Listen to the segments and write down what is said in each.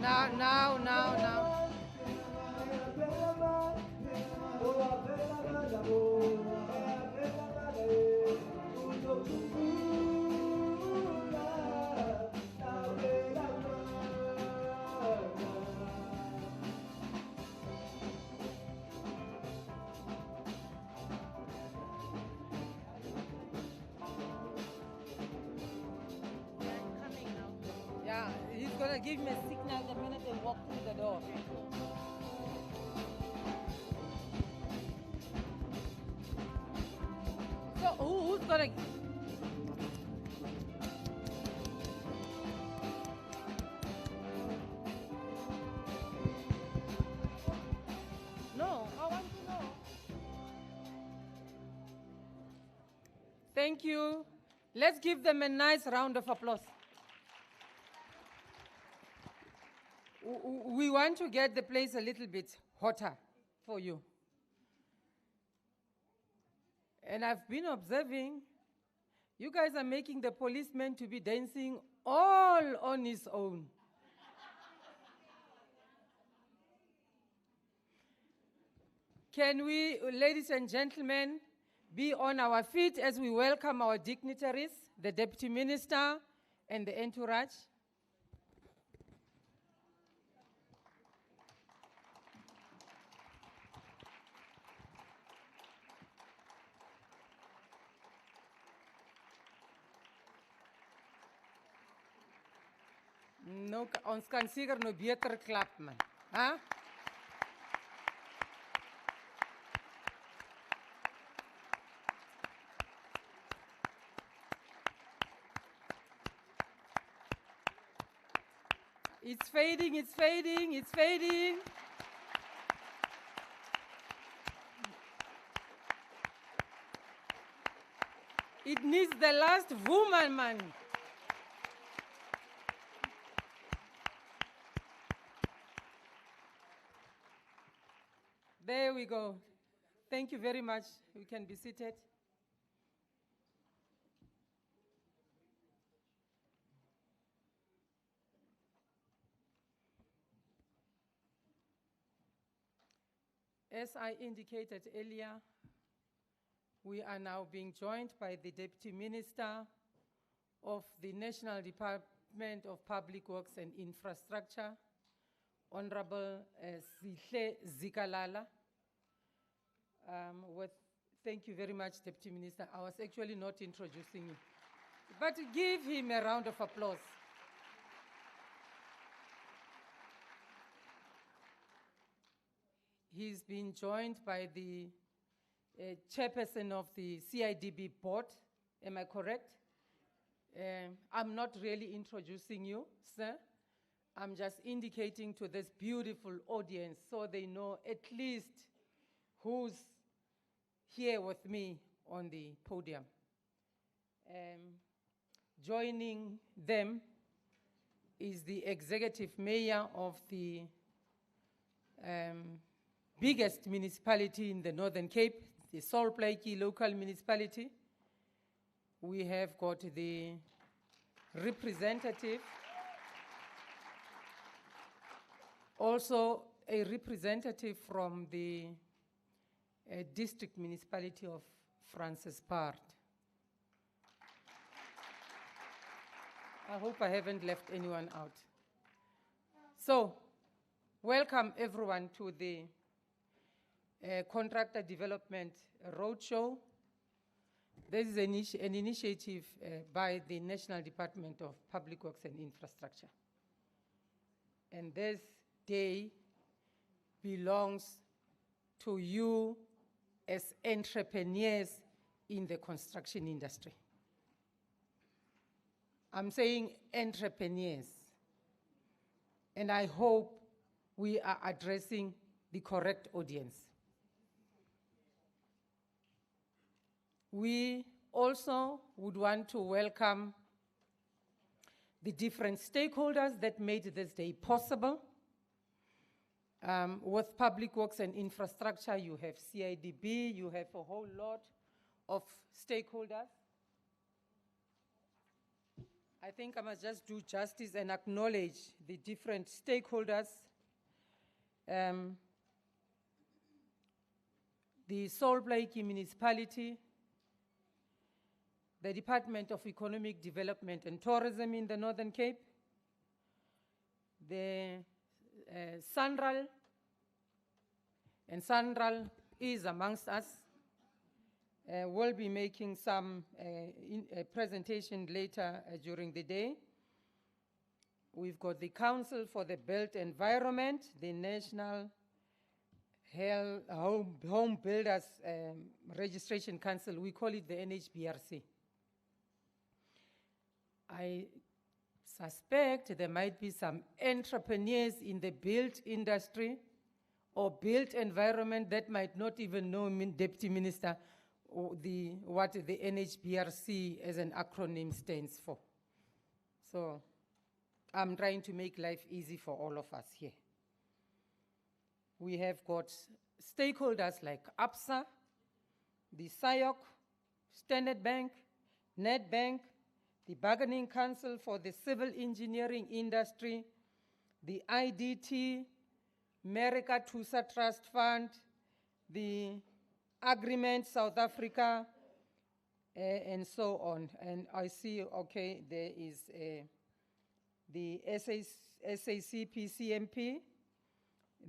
Now. Yeah, he's gonna give me a signal the minute they walk through the door. So who's gonna? No, I want to know. Thank you. Let's give them a nice round of applause. We want to get the place a little bit hotter for you. And I've been observing, you guys are making the policeman to be dancing all on his own. Can we, ladies and gentlemen, be on our feet as we welcome our dignitaries, the Deputy Minister and the entourage? No, ons kan seker nou beter klap, man. Huh? It's fading. It needs the last woman, man. There we go. Thank you very much. We can be seated. As I indicated earlier, we are now being joined by the Deputy Minister of the National Department of Public Works and Infrastructure, Honorable Sihle Zikalala. Thank you very much, Deputy Minister. I was actually not introducing you, but give him a round of applause. He's been joined by the chairperson of the CIDB board. Am I correct? I'm not really introducing you, sir. I'm just indicating to this beautiful audience so they know at least who's here with me on the podium. Joining them is the executive mayor of the biggest municipality in the Northern Cape, the Salt Lake local municipality. We have got the representative, also a representative from the district municipality of Harriparsadh. I hope I haven't left anyone out. So, welcome everyone to the Contractor Development Roadshow. This is an initiative by the National Department of Public Works and Infrastructure. And this day belongs to you as entrepreneurs in the construction industry. I'm saying entrepreneurs, and I hope we are addressing the correct audience. We also would want to welcome the different stakeholders that made this day possible. With Public Works and Infrastructure, you have CIDB, you have a whole lot of stakeholders. I think I must just do justice and acknowledge the different stakeholders. The Salt Lake Municipality, the Department of Economic Development and Tourism in the Northern Cape, the SANRAL, and SANRAL is amongst us. We'll be making some presentation later during the day. We've got the Council for the Built Environment, the National Home Builders Registration Council, we call it the NHBRC. I suspect there might be some entrepreneurs in the built industry or built environment that might not even know Deputy Minister or what the NHBRC as an acronym stands for. So I'm trying to make life easy for all of us here. We have got stakeholders like APSA, the SIOC, Standard Bank, Nedbank, the Bargaining Council for the Civil Engineering Industry, the IDT, America TUSA Trust Fund, the Agrement South Africa, and so on. And I see, okay, there is the SACP-CMP,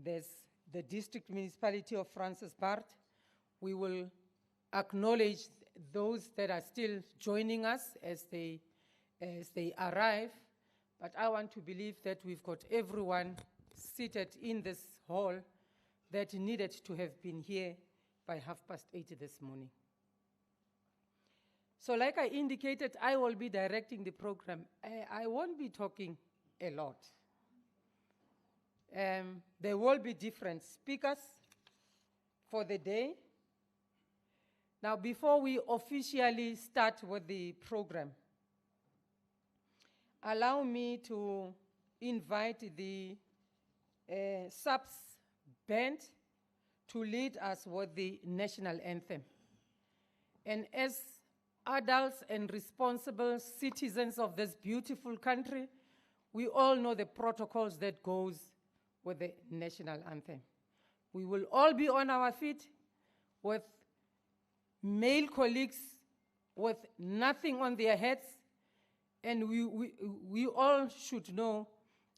there's the District Municipality of Francis Bart. We will acknowledge those that are still joining us as they arrive, but I want to believe that we've got everyone seated in this hall that needed to have been here by 8:30 this morning. So like I indicated, I will be directing the program. I won't be talking a lot. There will be different speakers for the day. Now, before we officially start with the program, allow me to invite the SAPS band to lead us with the national anthem. And as adults and responsible citizens of this beautiful country, we all know the protocols that goes with the national anthem. We will all be on our feet with male colleagues with nothing on their heads, and we all should know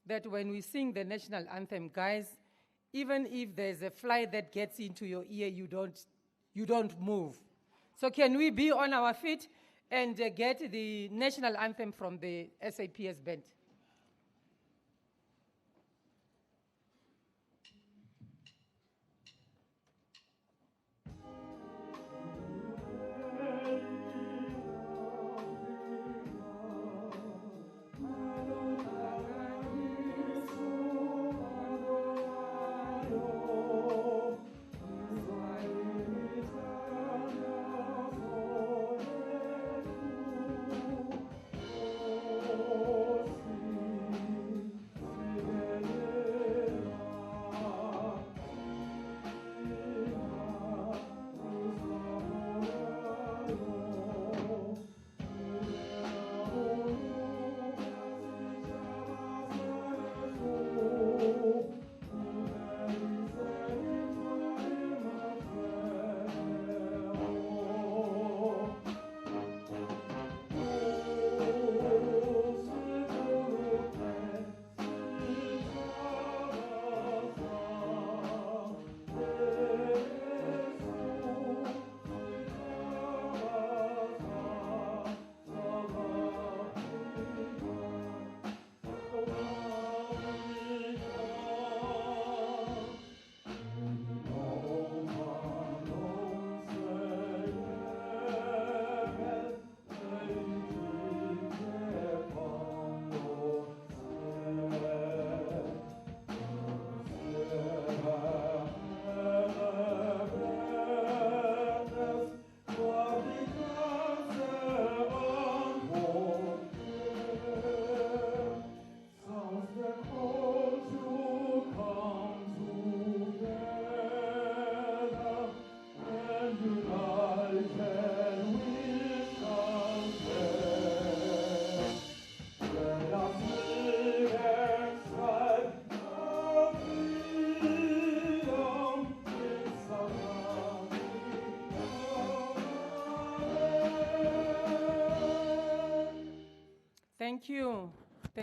that when we sing the national anthem, guys, even if there's a fly that gets into your ear, you don't move. So can we be on our feet and get the national anthem from the SAPS band?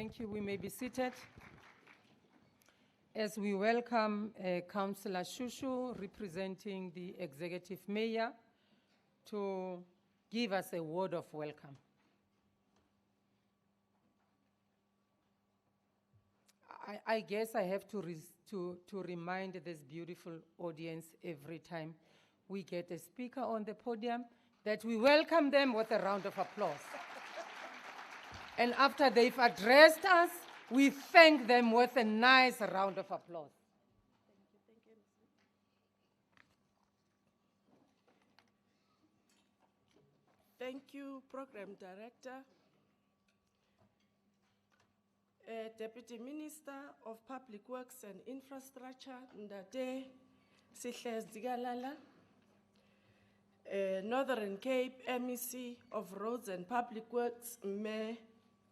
Thank you. We may be seated. As we welcome Councillor Shushu, representing the Executive Mayor, to give us a word of welcome. I guess I have to remind this beautiful audience every time we get a speaker on the podium that we welcome them with a round of applause. And after they've addressed us, we thank them with a nice round of applause. Thank you, Program Director. Deputy Minister of Public Works and Infrastructure, Ndate Sihle Zikalala. Northern Cape MEC of Roads and Public Works, Me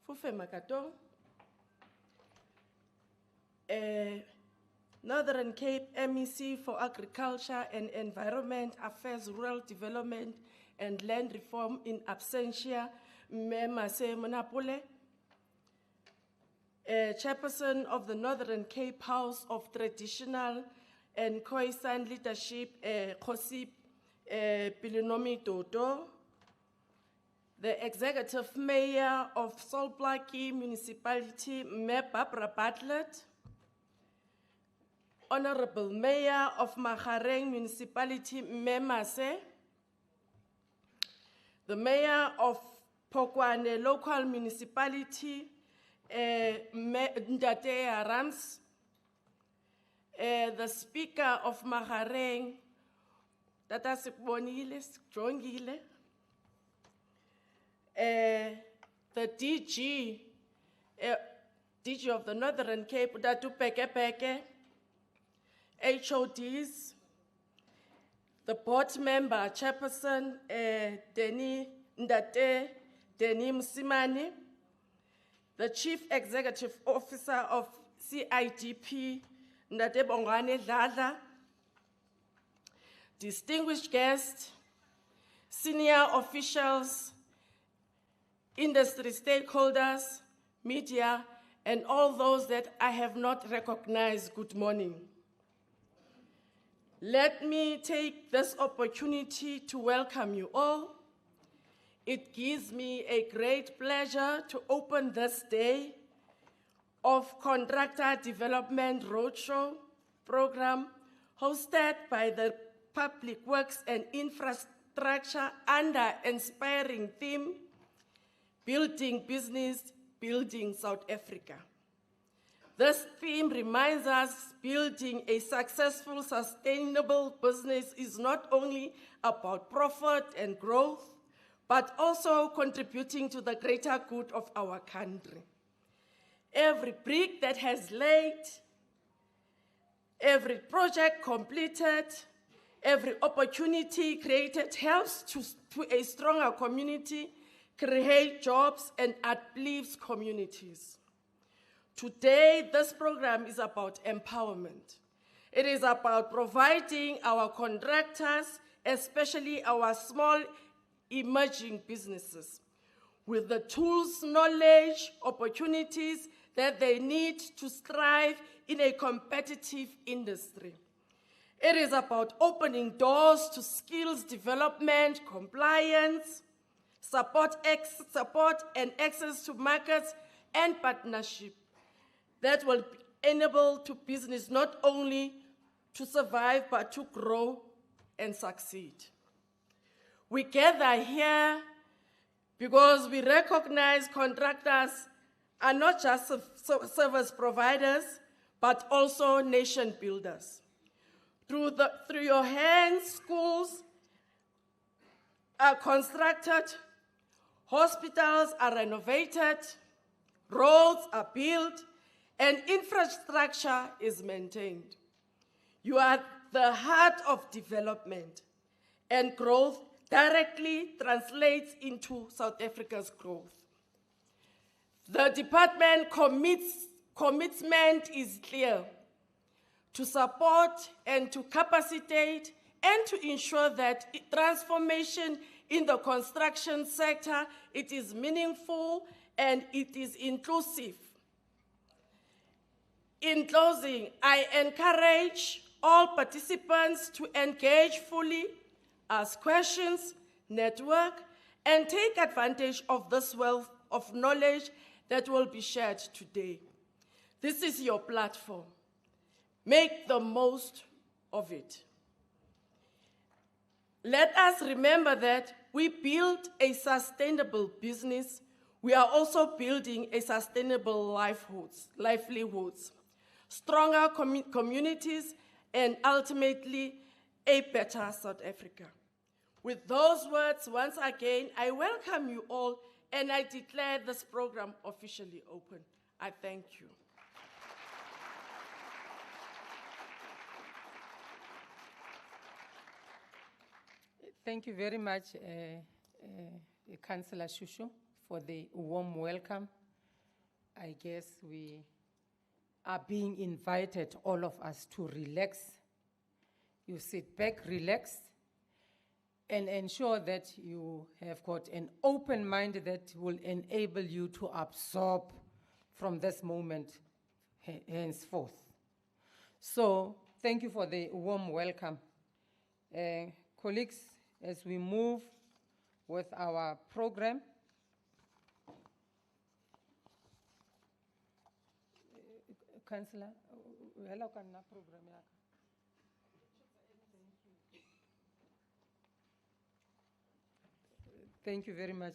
Fufe Makato. Northern Cape MEC for Agriculture and Environment Affairs, Rural Development and Land Reform in absentia, Me Mase Monapole. Chairperson of the Northern Cape House of Traditional and Khoisan Leadership, Kgosip Pilinomi Toto. The Executive Mayor of Solblaki Municipality, Me Barbara Bartlett. Honorable Mayor of Magareng Municipality, Me Mase. The Mayor of Pokwane Local Municipality, Ndate Rams. The Speaker of Magareng, Tata Sikbonile, Jongile. The DG of the Northern Cape, Datu Peke Peke. HODs, the board member, Chairperson, Deni Ndate, Deni Musimani, the Chief Executive Officer of CIDP, Ndate Bongane Dlala, distinguished guests, senior officials, industry stakeholders, media, and all those that I have not recognized, good morning. Let me take this opportunity to welcome you all. It gives me a great pleasure to open this day of Contractor Development Roadshow program hosted by the Public Works and Infrastructure under inspiring theme, Building Business, Building South Africa. This theme reminds us building a successful, sustainable business is not only about profit and growth, but also contributing to the greater good of our country. Every brick that has laid, every project completed, every opportunity created helps to a stronger community, create jobs, and uplifts communities. Today, this program is about empowerment. It is about providing our contractors, especially our small emerging businesses, with the tools, knowledge, opportunities that they need to strive in a competitive industry. It is about opening doors to skills development, compliance, support and access to markets and partnership that will enable to business not only to survive, but to grow and succeed. We gather here because we recognize contractors are not just service providers, but also nation builders. Through your hands, schools are constructed, hospitals are renovated, roads are built, and infrastructure is maintained. You are the heart of development, and growth directly translates into South Africa's growth. The department commitment is clear: to support and to capacitate and to ensure that transformation in the construction sector, it is meaningful and it is inclusive, In closing, I encourage all participants to engage fully, ask questions, network, and take advantage of this wealth of knowledge that will be shared today. This is your platform. Make the most of it. Let us remember that we build a sustainable business. We are also building a sustainable livelihoods, stronger communities, and ultimately a better South Africa. With those words, once again, I welcome you all and I declare this program officially open. I thank you. Thank you very much, Councillor Shushu, for the warm welcome. I guess we are being invited, all of us, to relax. You sit back, relax, and ensure that you have got an open mind that will enable you to absorb from this moment henceforth. So, thank you for the warm welcome. Colleagues, as we move with our program, Councillor, hello, program. Thank you very much.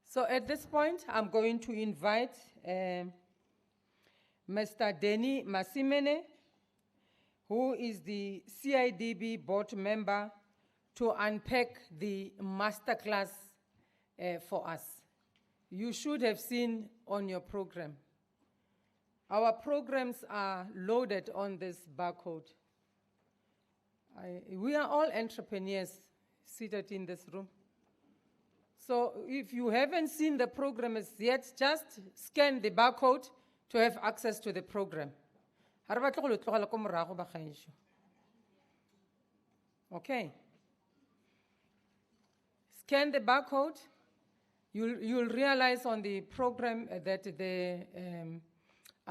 So at this point, I'm going to invite Mr. Denny Masimene, who is the CIDB board member, to unpack the masterclass for us. You should have seen on your program. Our programs are loaded on this barcode. We are all entrepreneurs seated in this room. So if you haven't seen the program as yet, just scan the barcode to have access to the program. Okay. Scan the barcode. You'll realize on the program that the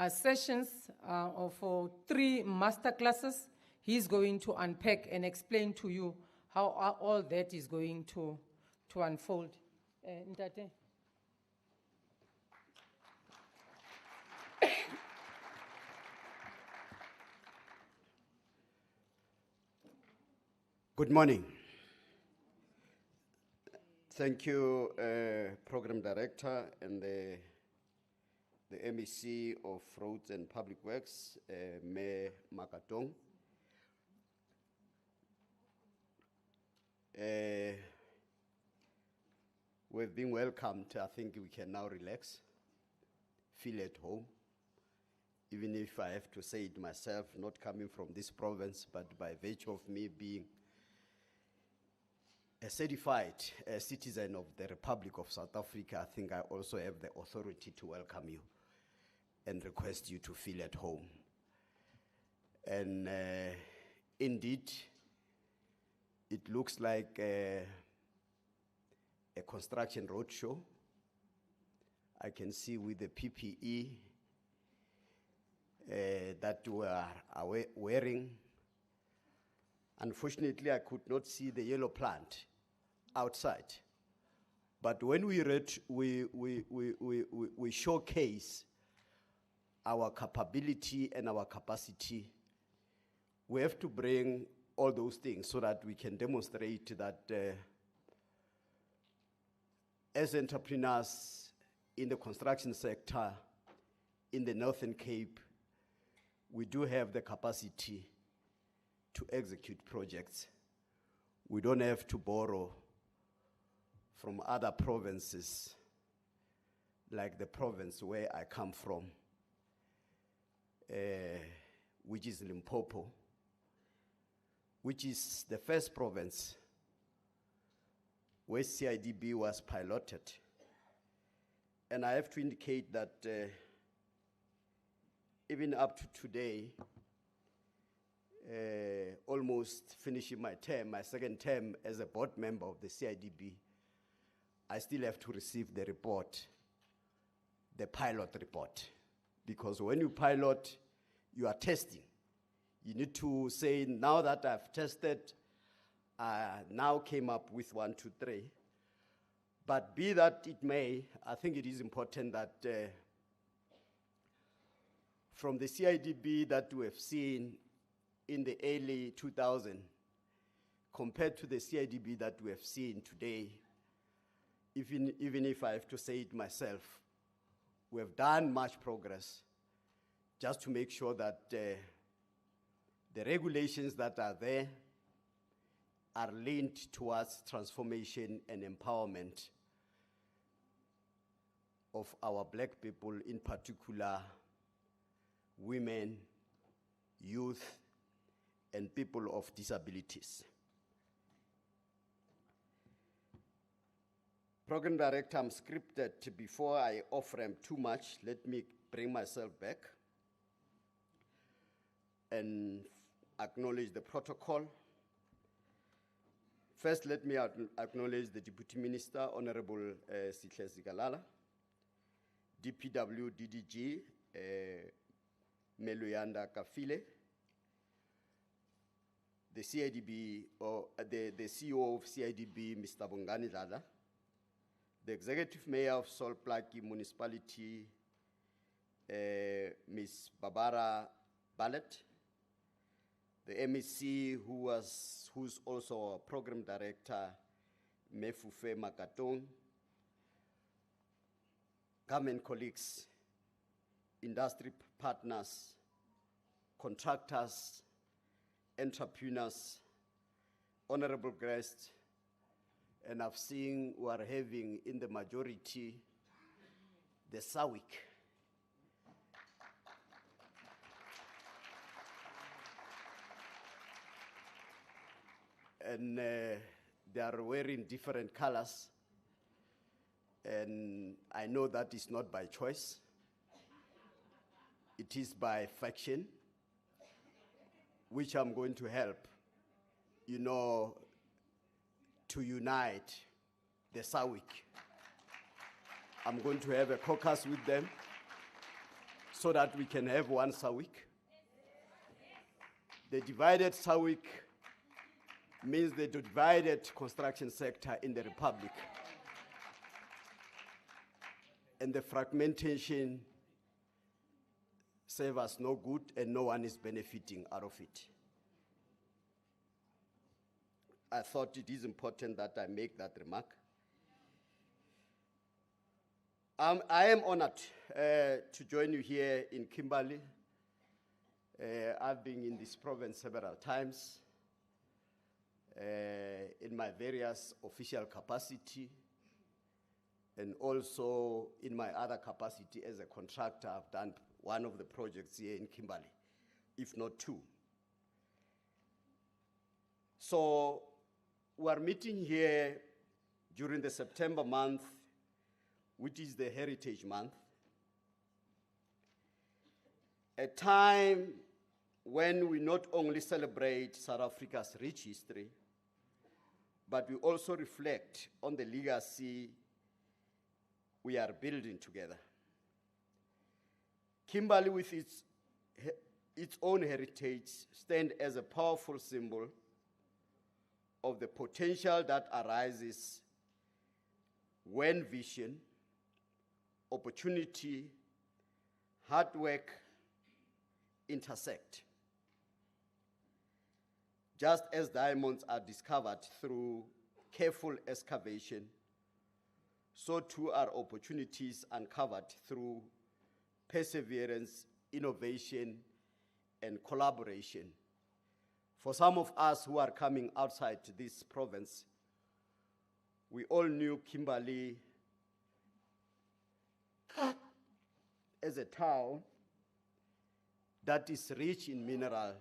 sessions are for 3 masterclasses. He's going to unpack and explain to you how all that is going to unfold. Ntate. Good morning. Thank you, Program Director and the MEC of Roads and Public Works, Mayor Makatong. We've been welcomed. I think we can now relax, feel at home, even if I have to say it myself, not coming from this province, but by virtue of me being a certified citizen of the Republic of South Africa, I think I also have the authority to welcome you and request you to feel at home. And indeed, it looks like a construction roadshow. I can see with the PPE that we are wearing. Unfortunately, I could not see the yellow plant outside. But when we showcase our capability and our capacity, we have to bring all those things so that we can demonstrate that as entrepreneurs in the construction sector in the Northern Cape, we do have the capacity to execute projects. We don't have to borrow from other provinces, like the province where I come from, which is Limpopo, which is the first province where CIDB was piloted. And I have to indicate that even up to today, almost finishing my term, my second term as a board member of the CIDB, I still have to receive the report, the pilot report. Because when you pilot, you are testing. You need to say, now that I've tested, now came up with 1, 2, 3. But be that it may, I think it is important that from the CIDB that we have seen in the early 2000s, compared to the CIDB that we have seen today, even if I have to say it myself, we have done much progress just to make sure that the regulations that are there are linked towards transformation and empowerment of our black people, in particular women, youth, and people of disabilities. Program Director, I'm scripted. Before I off-ramp too much, let me bring myself back and acknowledge the protocol. First, let me acknowledge the Deputy Minister, Honorable Sihle Zikalala, DPW DDG, Meluyanda Kafile, the CIDB, or the CEO of CIDB, Mr. Bongani Dada, the Executive Mayor of Solplaki Municipality, Ms. Barbara Ballet, the MEC who's also a Program Director, Mefufe Makatong, government colleagues, industry partners, contractors, entrepreneurs, honorable guests, and I've seen we are having in the majority the SAWIC. And they are wearing different colors. And I know that is not by choice. It is by faction, which I'm going to help, to unite the SAWIC. I'm going to have a caucus with them so that we can have one SAWIC. The divided SAWIC means the divided construction sector in the Republic. And the fragmentation serves us no good, and no one is benefiting out of it. I thought it is important that I make that remark. I am honored to join you here in Kimberley. I've been in this province several times in my various official capacity, and also in my other capacity as a contractor. I've done one of the projects here in Kimberley, if not two. So we are meeting here during the September month, which is the Heritage Month, a time when we not only celebrate South Africa's rich history, but we also reflect on the legacy we are building together. Kimberley, with its own heritage, stands as a powerful symbol of the potential that arises when vision, opportunity, hard work intersect. Just as diamonds are discovered through careful excavation, so too are opportunities uncovered through perseverance, innovation, and collaboration. For some of us who are coming outside this province, we all knew Kimberley as a town that is rich in mineral,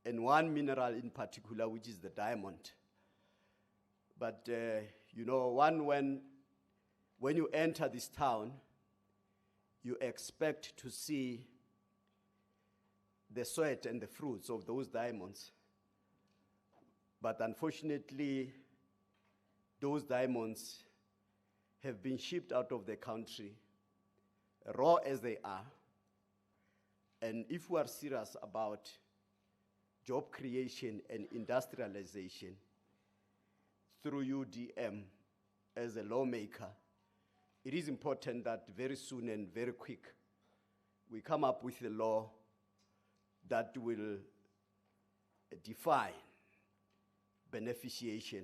and one mineral in particular, which is the diamond. But when you enter this town, you expect to see the sweat and the fruits of those diamonds. But unfortunately, those diamonds have been shipped out of the country, raw as they are. And if we are serious about job creation and industrialization through UDM as a lawmaker, it is important that very soon and very quick we come up with a law that will define beneficiation.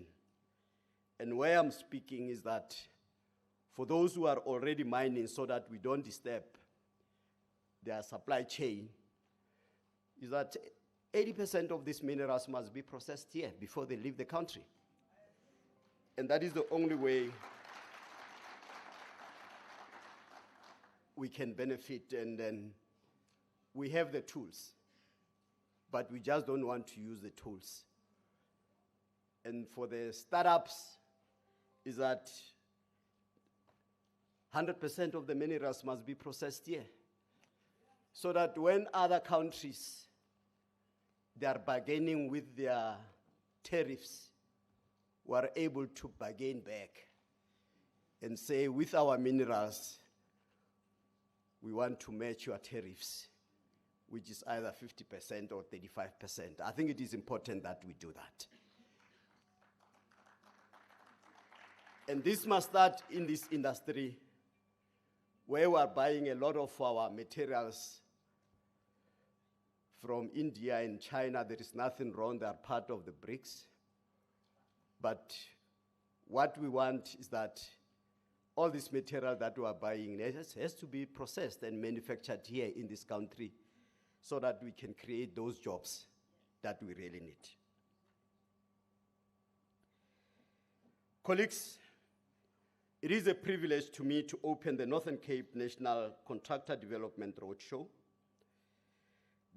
And where I'm speaking is that for those who are already mining, so that we don't disturb their supply chain, is that 80% of these minerals must be processed here before they leave the country. And that is the only way we can benefit, and then we have the tools, but we just don't want to use the tools. And for the startups, is that 100% of the minerals must be processed here, so that when other countries, they are bargaining with their tariffs, we are able to bargain back and say, with our minerals, we want to match your tariffs, which is either 50% or 35%. I think it is important that we do that. And this must start in this industry where we are buying a lot of our materials from India and China. There is nothing wrong, they are part of the BRICS. But what we want is that all this material that we are buying has to be processed and manufactured here in this country so that we can create those jobs that we really need. Colleagues, it is a privilege to me to open the Northern Cape National Contractor Development Roadshow.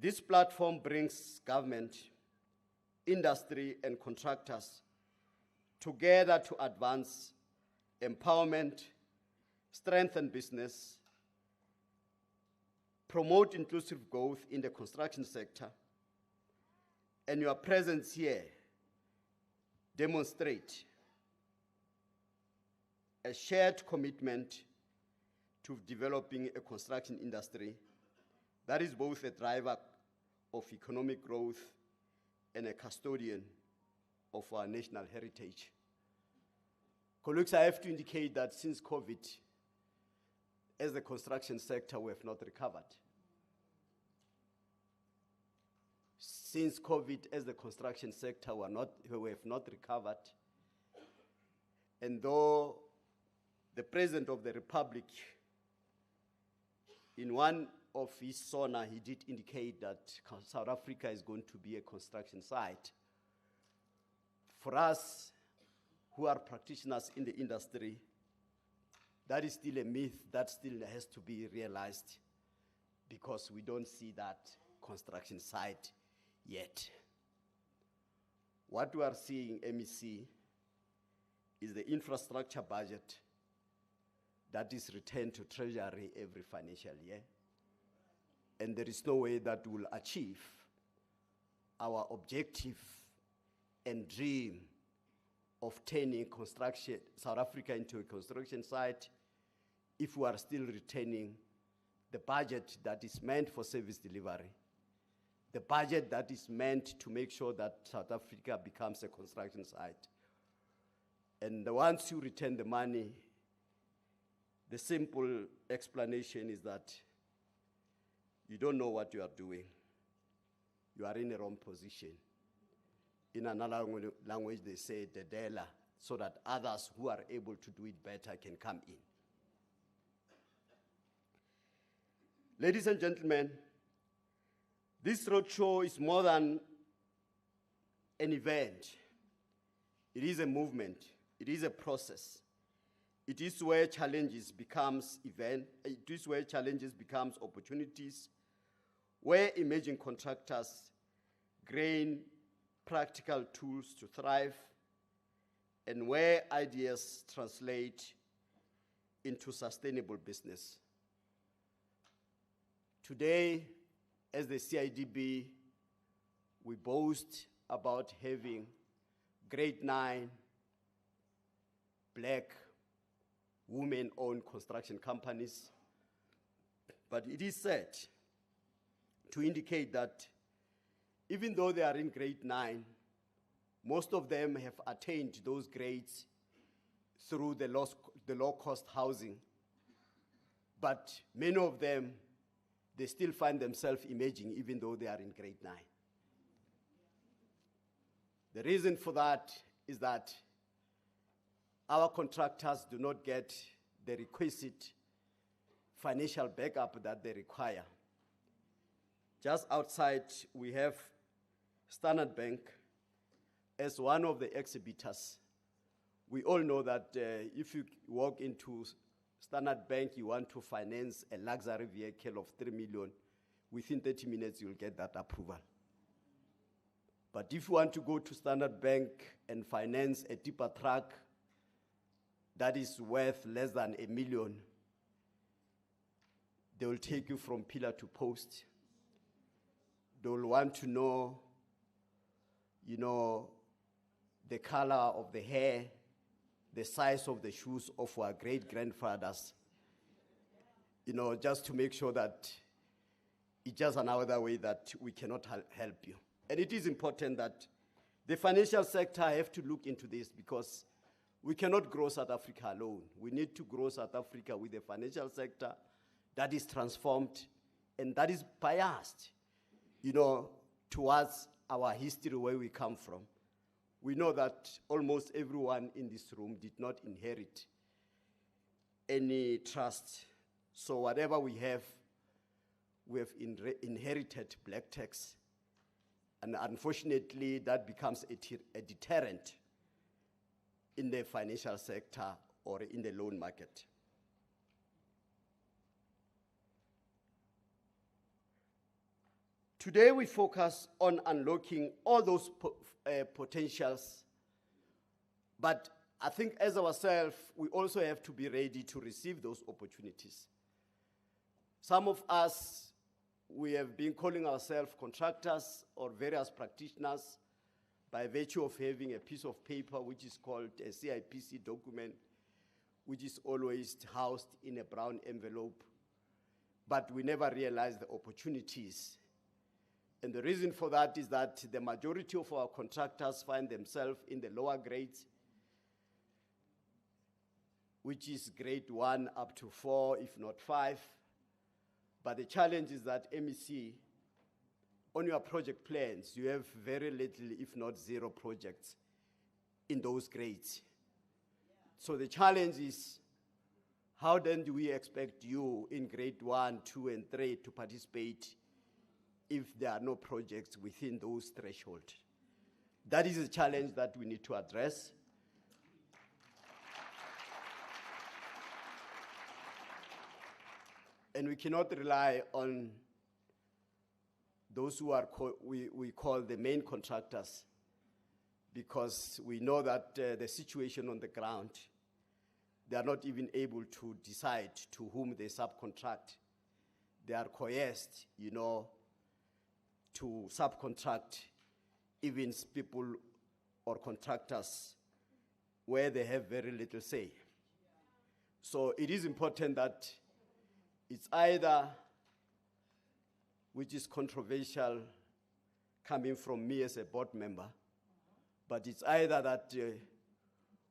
This platform brings government, industry, and contractors together to advance empowerment, strengthen business, promote inclusive growth in the construction sector, and your presence here demonstrate a shared commitment to developing a construction industry that is both a driver of economic growth and a custodian of our national heritage. Colleagues, I have to indicate that since COVID, as the construction sector, we have not recovered. Since COVID, as the construction sector, we have not recovered. And though the President of the Republic, in one of his SONA, he did indicate that South Africa is going to be a construction site. For us, who are practitioners in the industry, that is still a myth that still has to be realized, because we don't see that construction site yet. What we are seeing, MEC, is the infrastructure budget that is returned to Treasury every financial year. And there is no way that we'll achieve our objective and dream of turning South Africa into a construction site if we are still retaining the budget that is meant for service delivery, the budget that is meant to make sure that South Africa becomes a construction site. And once you return the money, the simple explanation is that you don't know what you are doing. You are in a wrong position. In another language, they say dedela, so that others who are able to do it better can come in. Ladies and gentlemen, this roadshow is more than an event. It is a movement. It is a process. It is where challenges becomes opportunities, where emerging contractors gain practical tools to thrive, and where ideas translate into sustainable business. Today, as the CIDB, we boast about having grade 9 black women-owned construction companies. But it is said to indicate that even though they are in grade 9, most of them have attained those grades through the low-cost housing. But many of them, they still find themselves emerging even though they are in grade 9. The reason for that is that our contractors do not get the requisite financial backup that they require. Just outside, we have Standard Bank as one of the exhibitors. We all know that if you walk into Standard Bank, you want to finance a luxury vehicle of 3 million, within 30 minutes you'll get that approval. But if you want to go to Standard Bank and finance a tipper truck that is worth less than 1 million, they will take you from pillar to post. They will want to know, the color of the hair, the size of the shoes of our great-grandfathers, just to make sure that it's just another way that we cannot help you. And it is important that the financial sector have to look into this, because we cannot grow South Africa alone. We need to grow South Africa with a financial sector that is transformed and that is biased, towards our history, where we come from. We know that almost everyone in this room did not inherit any trust. So whatever we have inherited black tax. And unfortunately, that becomes a deterrent in the financial sector or in the loan market. Today, we focus on unlocking all those potentials, but I think as ourselves, we also have to be ready to receive those opportunities. Some of us, we have been calling ourselves contractors or various practitioners by virtue of having a piece of paper which is called a CIPC document, which is always housed in a brown envelope, but we never realize the opportunities. And the reason for that is that the majority of our contractors find themselves in the lower grades, which is grade 1 up to 4, if not 5. But the challenge is that MEC, on your project plans, you have very little, if not 0 projects in those grades. So the challenge is, how then do we expect you in grade 1, 2, and 3 to participate if there are no projects within those thresholds? That is a challenge that we need to address. And we cannot rely on those who are we call the main contractors, because we know that the situation on the ground, they are not even able to decide to whom they subcontract. They are coerced, to subcontract even people or contractors where they have very little say. So it is important that it's either, which is controversial coming from me as a board member, but it's either that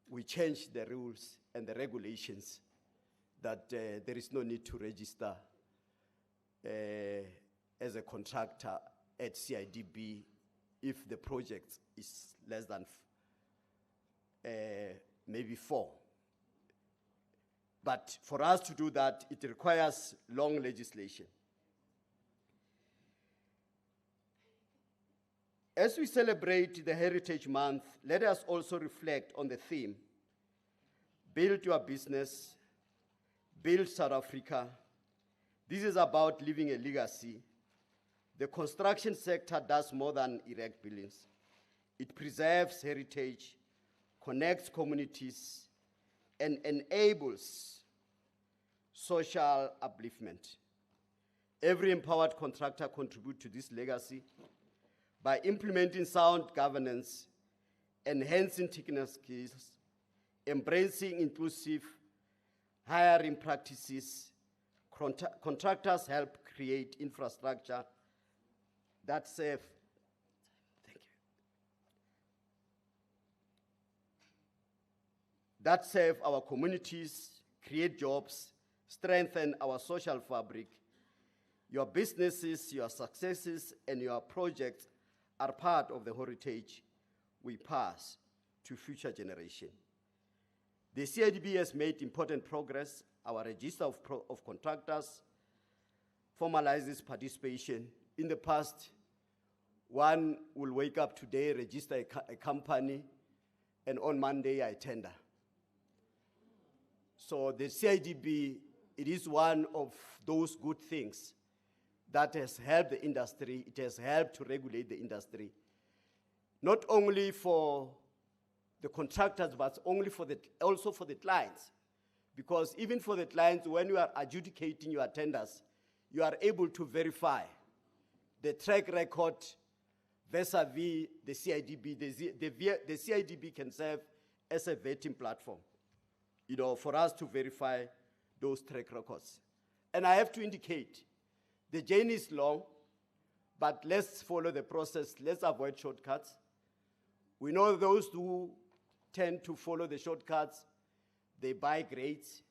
we change the rules and the regulations, that there is no need to register as a contractor at CIDB if the project is less than maybe 4. But for us to do that, it requires long legislation. As we celebrate the Heritage Month, let us also reflect on the theme, build your business, build South Africa. This is about leaving a legacy. The construction sector does more than erect buildings. It preserves heritage, connects communities, and enables social upliftment. Every empowered contractor contributes to this legacy by implementing sound governance, enhancing technical skills, embracing inclusive hiring practices. Contractors help create infrastructure that serve, thank you, that serve our communities, create jobs, strengthen our social fabric. Your businesses, your successes, and your projects are part of the heritage we pass to future generations. The CIDB has made important progress. Our register of contractors formalizes participation. In the past, one will wake up today, register a company, and on Monday I tender. So the CIDB, it is one of those good things that has helped the industry. It has helped to regulate the industry, not only for the contractors, but also for the clients. Because even for the clients, when you are adjudicating your tenders, you are able to verify the track record vis-a-vis the CIDB. The CIDB can serve as a vetting platform, for us to verify those track records. And I have to indicate, the journey is long, but let's follow the process. Let's avoid shortcuts. We know those who tend to follow the shortcuts, they buy grades,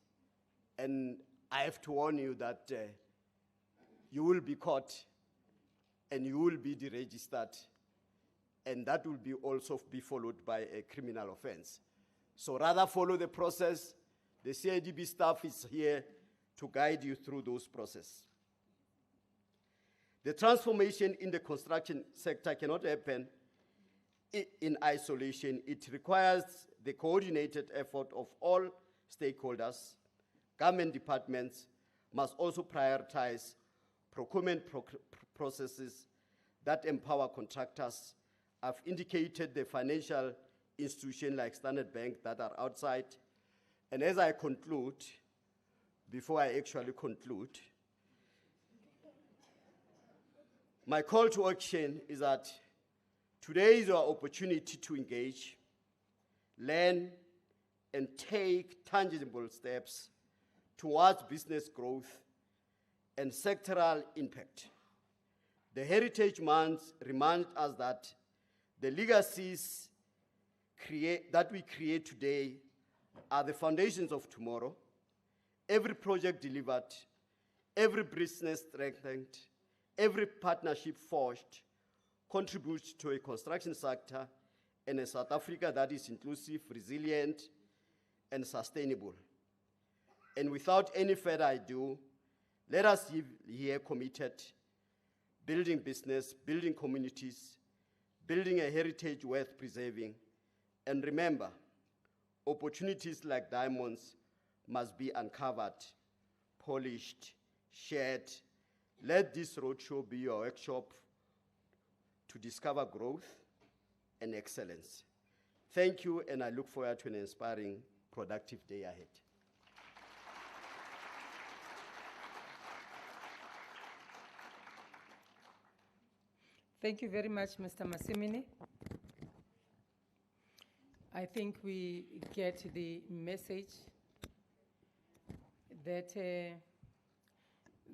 and I have to warn you that you will be caught and you will be deregistered, and that will be also be followed by a criminal offense. So rather follow the process. The CIDB staff is here to guide you through those processes. The transformation in the construction sector cannot happen in isolation. It requires the coordinated effort of all stakeholders. Government departments must also prioritize procurement processes that empower contractors. I've indicated the financial institutions like Standard Bank that are outside. And as I conclude, before I actually conclude, my call to action is that today is our opportunity to engage, learn, and take tangible steps towards business growth and sectoral impact. The Heritage Month reminds us that the legacies that we create today are the foundations of tomorrow. Every project delivered, every business strengthened, every partnership forged contributes to a construction sector and a South Africa that is inclusive, resilient, and sustainable. And without any further ado, let us live here committed, building business, building communities, building a heritage worth preserving. And remember, opportunities like diamonds must be uncovered, polished, shared. Let this roadshow be your workshop to discover growth and excellence. Thank you, and I look forward to an inspiring, productive day ahead. Thank you very much, Mr. Masimini. I think we get the message that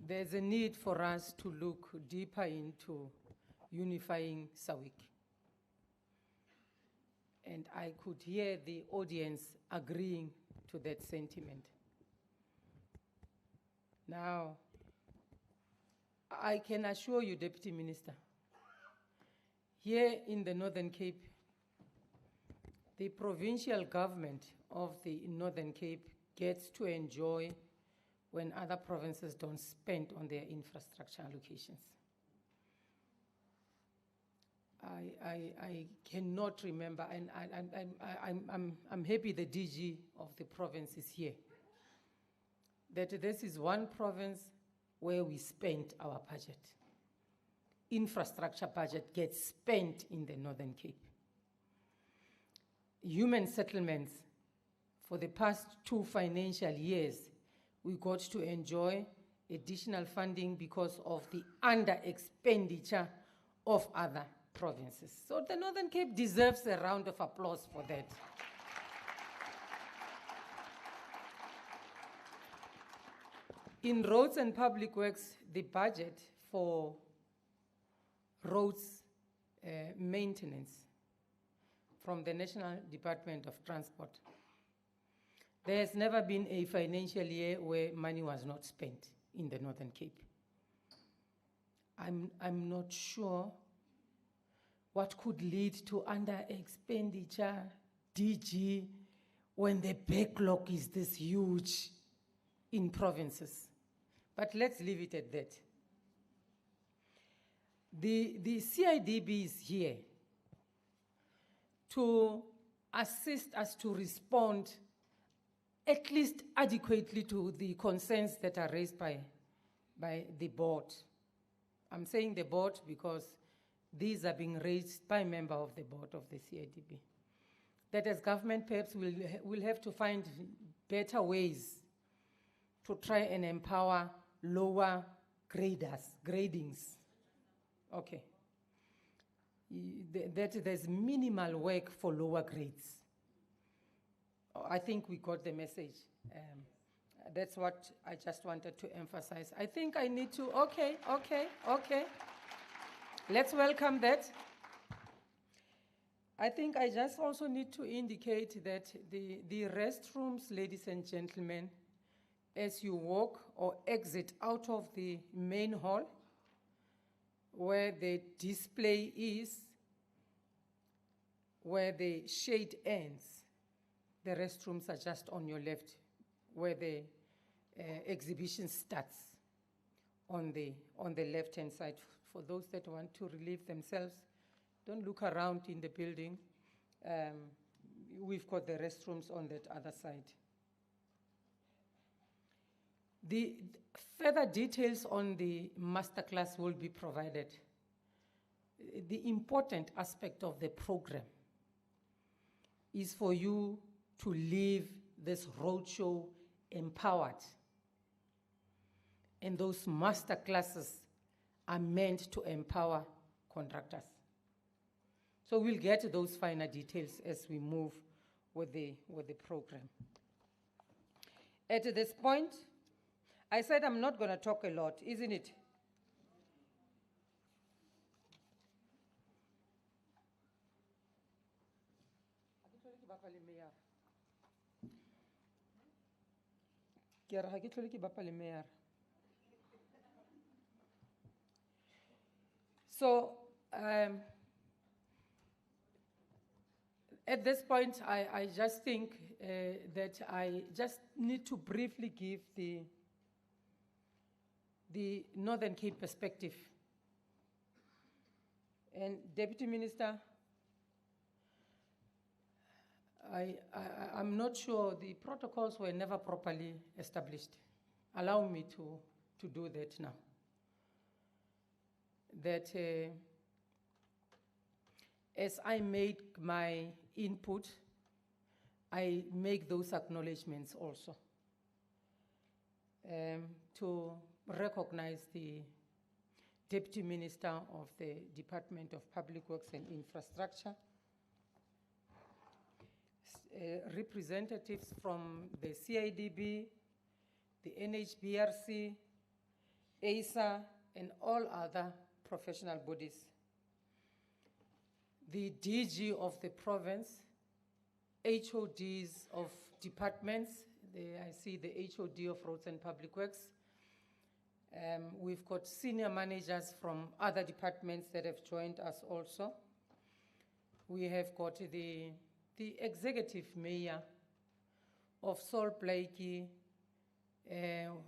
there's a need for us to look deeper into unifying SAWIC. And I could hear the audience agreeing to that sentiment. Now, I can assure you, Deputy Minister, here in the Northern Cape, the provincial government of the Northern Cape gets to enjoy when other provinces don't spend on their infrastructure allocations. I cannot remember, and I'm happy the DG of the province is here, that this is one province where we spent our budget. Infrastructure budget gets spent in the Northern Cape. Human settlements, for the past 2 financial years, we got to enjoy additional funding because of the under-expenditure of other provinces. So the Northern Cape deserves a round of applause for that. In roads and public works, the budget for roads maintenance from the National Department of Transport, there has never been a financial year where money was not spent in the Northern Cape. I'm not sure what could lead to under-expenditure, DG, when the backlog is this huge in provinces. But let's leave it at that. The CIDB is here to assist us to respond at least adequately to the concerns that are raised by the board. I'm saying the board because these are being raised by a member of the board of the CIDB. That as government, perhaps we'll have to find better ways to try and empower lower gradings. Okay. That there's minimal work for lower grades. I think we got the message. That's what I just wanted to emphasize. I think I need to, okay. Let's welcome that. I think I just also need to indicate that the restrooms, ladies and gentlemen, as you walk or exit out of the main hall, where the display is, where the shade ends, the restrooms are just on your left, where the exhibition starts on the left-hand side. For those that want to relieve themselves, don't look around in the building. We've got the restrooms on that other side. The further details on the masterclass will be provided. The important aspect of the program is for you to leave this roadshow empowered. And those masterclasses are meant to empower contractors. So we'll get to those finer details as we move with the program. At this point, I said I'm not going to talk a lot, isn't it? So, at this point, I just think that I just need to briefly give the Northern Cape perspective. And Deputy Minister, I'm not sure the protocols were never properly established. Allow me to do that now. That as I make my input, I make those acknowledgements also to recognize the Deputy Minister of the Department of Public Works and Infrastructure, representatives from the CIDB, the NHBRC, ASA, and all other professional bodies, the DG of the province, HODs of departments. I see the HOD of Roads and Public Works. We've got senior managers from other departments that have joined us also. We have got the executive mayor of Salt Lake,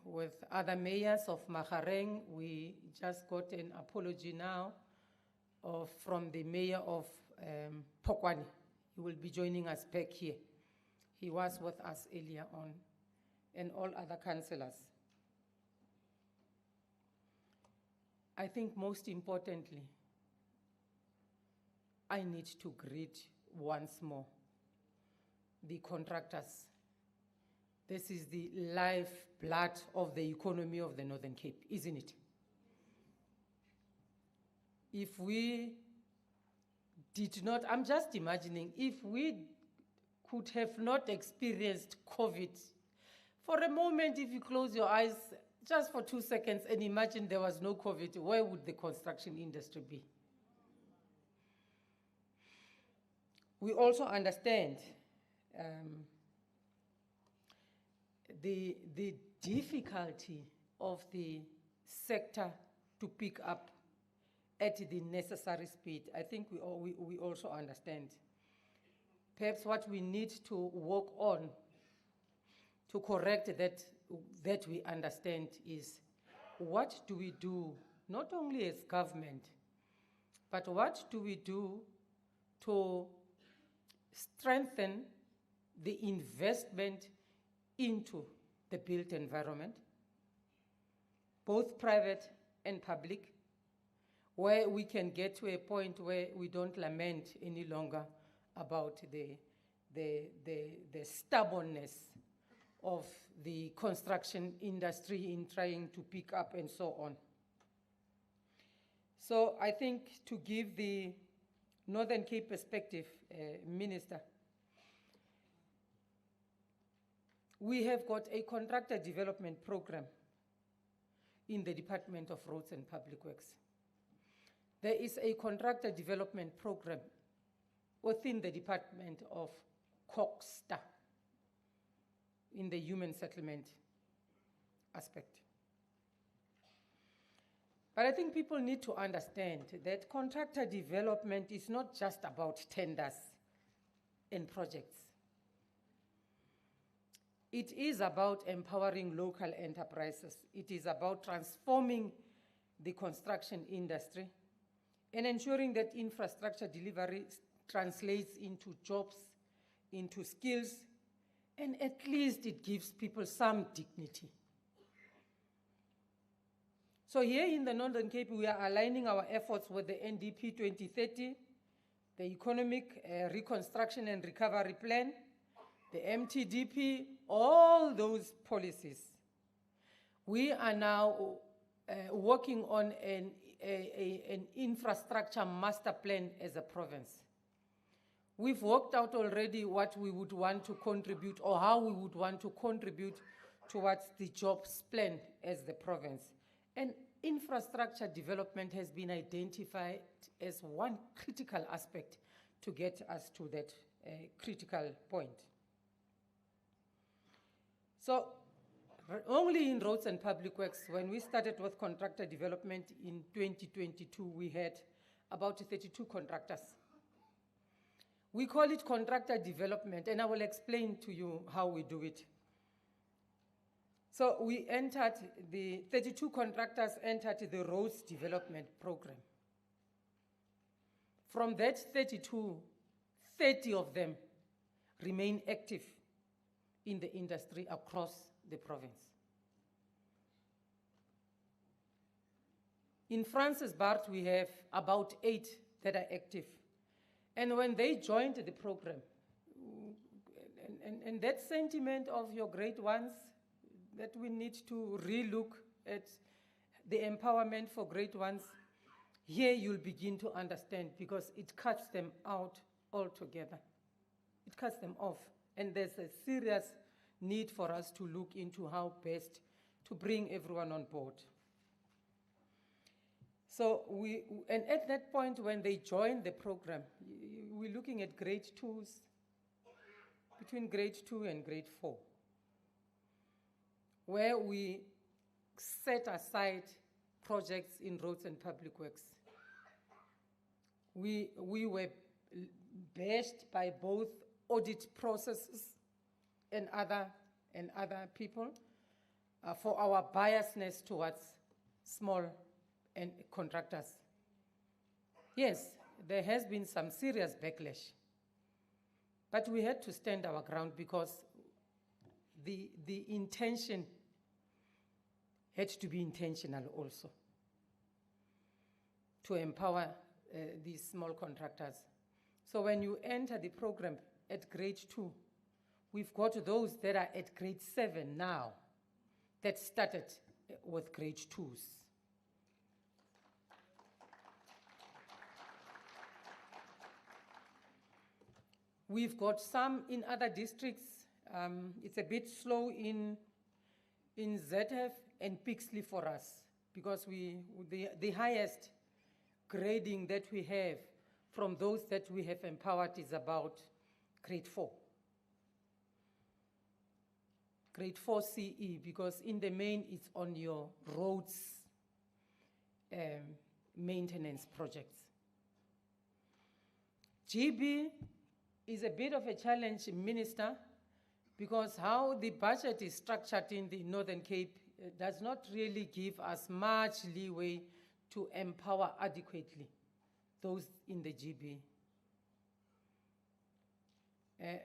with other mayors of Magareng. We just got an apology now from the mayor of Pokwani. He will be joining us back here. He was with us earlier on, and all other councillors. I think most importantly, I need to greet once more the contractors. This is the lifeblood of the economy of the Northern Cape, isn't it? If we did not, I'm just imagining, if we could have not experienced COVID, for a moment, if you close your eyes, just for 2 seconds and imagine there was no COVID, where would the construction industry be? We also understand the difficulty of the sector to pick up at the necessary speed. I think we also understand. Perhaps what we need to work on to correct that we understand is, what do we do, not only as government, but what do we do to strengthen the investment into the built environment, both private and public, where we can get to a point where we don't lament any longer about the stubbornness of the construction industry in trying to pick up and so on. So I think, to give the Northern Cape perspective, Minister, we have got a contractor development program in the Department of Roads and Public Works. There is a contractor development program within the Department of Kgomotšego in the human settlement aspect. But I think people need to understand that contractor development is not just about tenders and projects. It is about empowering local enterprises. It is about transforming the construction industry and ensuring that infrastructure delivery translates into jobs, into skills, and at least it gives people some dignity. So here in the Northern Cape, we are aligning our efforts with the NDP 2030, the Economic Reconstruction and Recovery Plan, the NCDoE, all those policies. We are now working on an infrastructure master plan as a province. We've worked out already what we would want to contribute, or how we would want to contribute towards the jobs plan as the province. And infrastructure development has been identified as one critical aspect to get us to that critical point. So only in roads and public works, when we started with contractor development in 2022, we had about 32 contractors. We call it contractor development, and I will explain to you how we do it. So we entered, the 32 contractors entered the roads development program. From that 32, 30 of them remain active in the industry across the province. In Francisbart, we have about 8 that are active. And when they joined the program, and that sentiment of your great ones, that we need to relook at the empowerment for great ones, here you'll begin to understand, because it cuts them out altogether. It cuts them off. And there's a serious need for us to look into how best to bring everyone on board. So and at that point when they joined the program, we're looking at grade 2s, between grade 2 and grade 4, where we set aside projects in roads and public works. We were bashed by both audit processes and other people for our biasness towards small and contractors. Yes, there has been some serious backlash, but we had to stand our ground, because the intention had to be intentional also, to empower these small contractors. So when you enter the program at grade 2, we've got those that are at grade 7 now, that started with grade 2s. We've got some in other districts. It's a bit slow in ZF and Pixley for us, because the highest grading that we have from those that we have empowered is about grade 4. Grade 4 CE, because in the main it's on your roads maintenance projects. GB is a bit of a challenge, Minister, because how the budget is structured in the Northern Cape does not really give us much leeway to empower adequately those in the GB.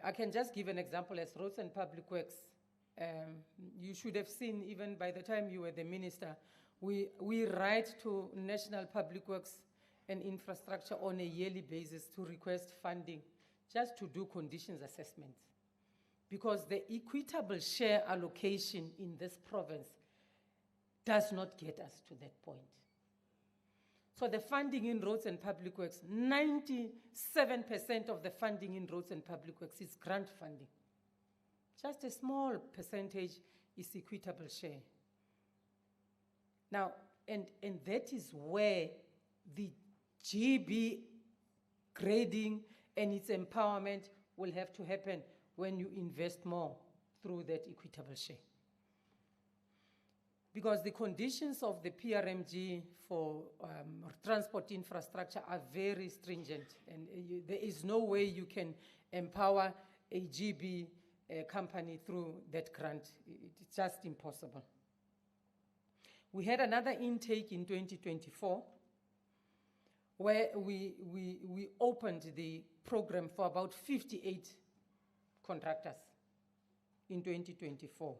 I can just give an example as Roads and Public Works. You should have seen, even by the time you were the minister, we write to National Public Works and Infrastructure on a yearly basis to request funding just to do conditions assessments, because the equitable share allocation in this province does not get us to that point. So the funding in Roads and Public Works, 97% of the funding in Roads and Public Works is grant funding. Just a small percentage is equitable share. Now, and that is where the GB grading and its empowerment will have to happen when you invest more through that equitable share. Because the conditions of the PRMG for transport infrastructure are very stringent, and there is no way you can empower a GB company through that grant. It's just impossible. We had another intake in 2024 where we opened the program for about 58 contractors in 2024.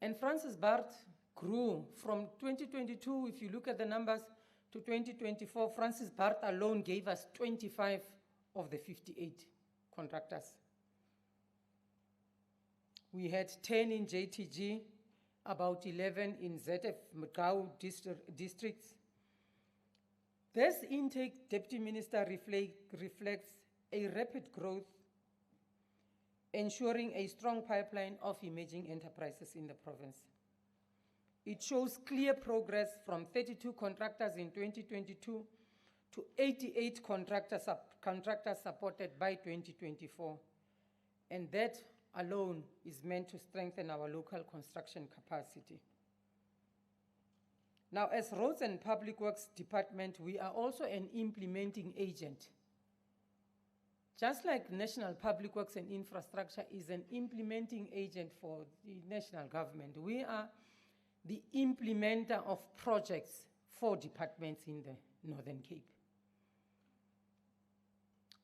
And Francis Bart grew from 2022, if you look at the numbers, to 2024. Francis Bart alone gave us 25 of the 58 contractors. We had 10 in JTG, about 11 in ZF Mgao districts. This intake, Deputy Minister, reflects a rapid growth, ensuring a strong pipeline of emerging enterprises in the province. It shows clear progress from 32 contractors in 2022 to 88 contractors supported by 2024. And that alone is meant to strengthen our local construction capacity. Now, as Roads and Public Works Department, we are also an implementing agent. Just like National Public Works and Infrastructure is an implementing agent for the national government, we are the implementer of projects for departments in the Northern Cape.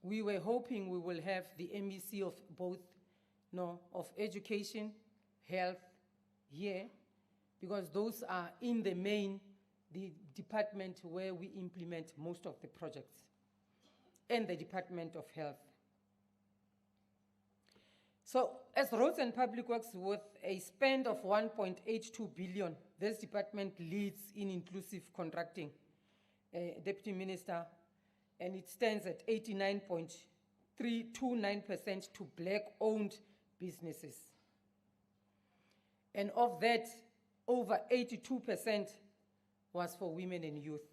We were hoping we will have the MEC of both, of education, health here, because those are in the main the department where we implement most of the projects, and the Department of Health. So as Roads and Public Works, with a spend of 1.82 billion, this department leads in inclusive contracting, Deputy Minister, and it stands at 89.329% to Black-owned businesses. And of that, over 82% was for women and youth.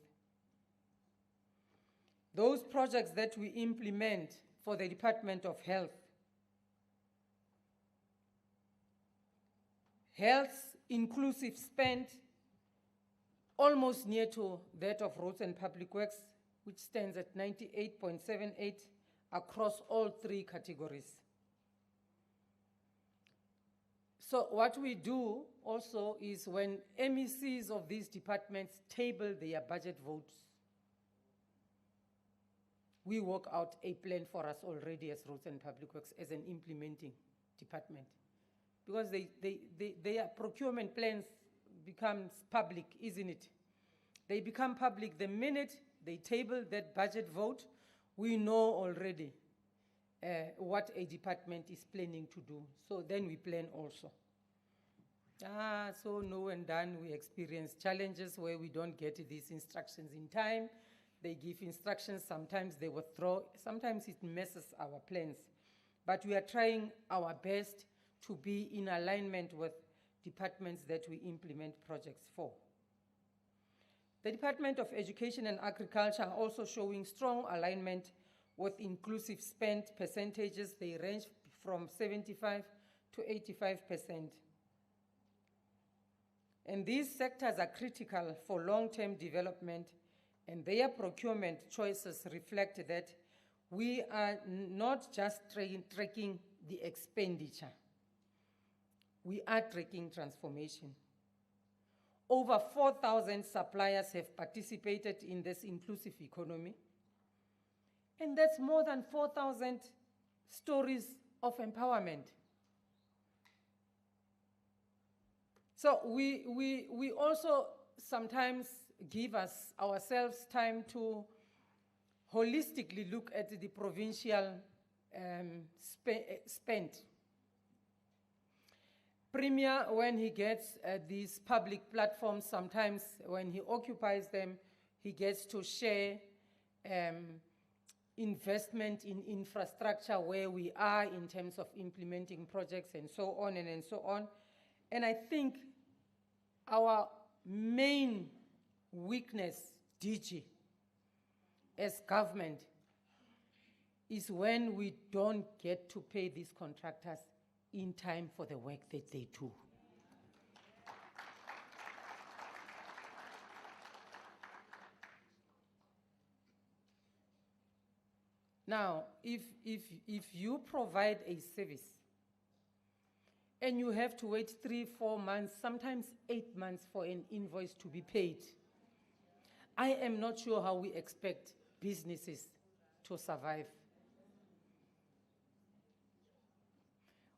Those projects that we implement for the Department of Health's inclusive spend, almost near to that of Roads and Public Works, which stands at 98.78 across all three categories. So what we do also is when MECs of these departments table their budget votes, we work out a plan for us already as Roads and Public Works as an implementing department. Because their procurement plans becomes public, isn't it? They become public the minute they table that budget vote. We know already what a department is planning to do. So then we plan also. So no and done, we experience challenges where we don't get these instructions in time. They give instructions, sometimes they withdraw, sometimes it messes our plans. But we are trying our best to be in alignment with departments that we implement projects for. The Department of Education and Agriculture are also showing strong alignment with inclusive spend percentages. They range from 75 to 85%. And these sectors are critical for long-term development, and their procurement choices reflect that we are not just tracking the expenditure, we are tracking transformation. Over 4,000 suppliers have participated in this inclusive economy, and that's more than 4,000 stories of empowerment. So we also sometimes give ourselves time to holistically look at the provincial spend. Premier, when he gets these public platforms, sometimes when he occupies them, he gets to share investment in infrastructure, where we are in terms of implementing projects and so on and so on. And I think our main weakness, DG, as government, is when we don't get to pay these contractors in time for the work that they do. Now, if you provide a service and you have to wait 3-4 months, sometimes 8 months for an invoice to be paid, I am not sure how we expect businesses to survive.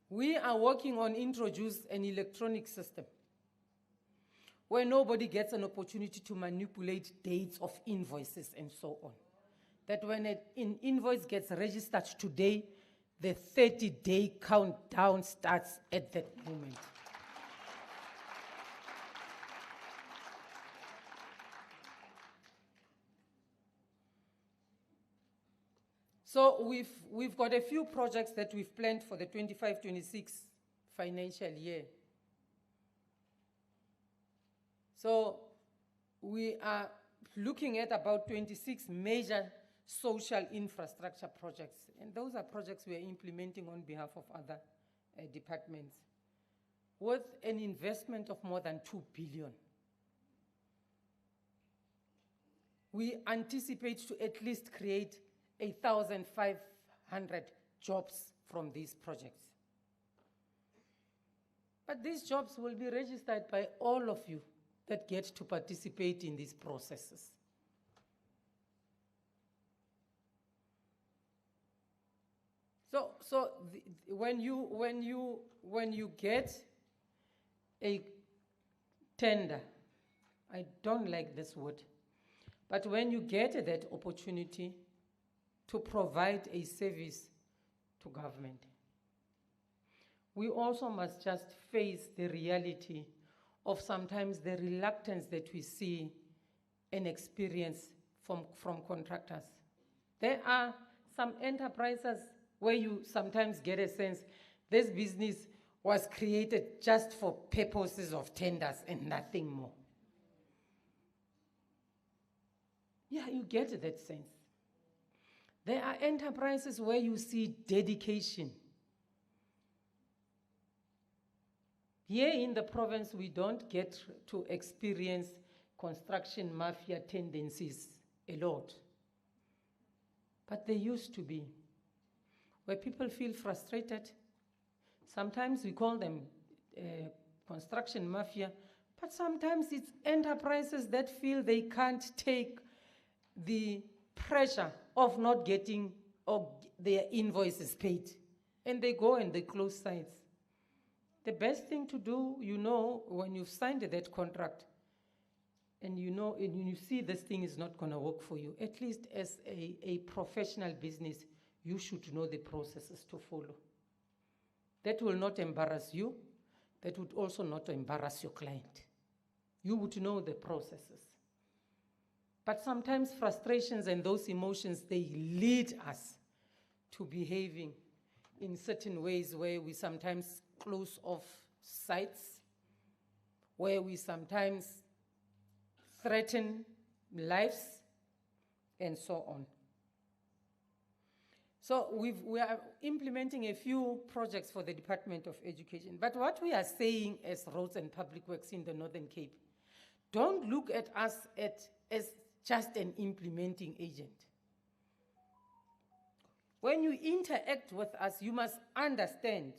We are working on introduce an electronic system where nobody gets an opportunity to manipulate dates of invoices and so on. That when an invoice gets registered today, the 30-day countdown starts at that moment. So we've got a few projects that we've planned for the 25-26 financial year. So we are looking at about 26 major social infrastructure projects, and those are projects we are implementing on behalf of other departments, with an investment of more than 2 billion. We anticipate to at least create 1,500 jobs from these projects. But these jobs will be registered by all of you that get to participate in these processes. So when you get a tender, I don't like this word, but when you get that opportunity to provide a service to government, we also must just face the reality of sometimes the reluctance that we see and experience from contractors. There are some enterprises where you sometimes get a sense this business was created just for purposes of tenders and nothing more. Yeah, you get that sense. There are enterprises where you see dedication. Here in the province, we don't get to experience construction mafia tendencies a lot. But they used to be, where people feel frustrated. Sometimes we call them construction mafia, but sometimes it's enterprises that feel they can't take the pressure of not getting their invoices paid. And they go and they close sites. The best thing to do, when you've signed that contract, and and you see this thing is not going to work for you, at least as a professional business, you should know the processes to follow. That will not embarrass you. That would also not embarrass your client. You would know the processes. But sometimes frustrations and those emotions, they lead us to behaving in certain ways where we sometimes close off sites where we sometimes threaten lives and so on. So we are implementing a few projects for the Department of Education. But what we are saying as Roads and Public Works in the Northern Cape, don't look at us as just an implementing agent. When you interact with us, you must understand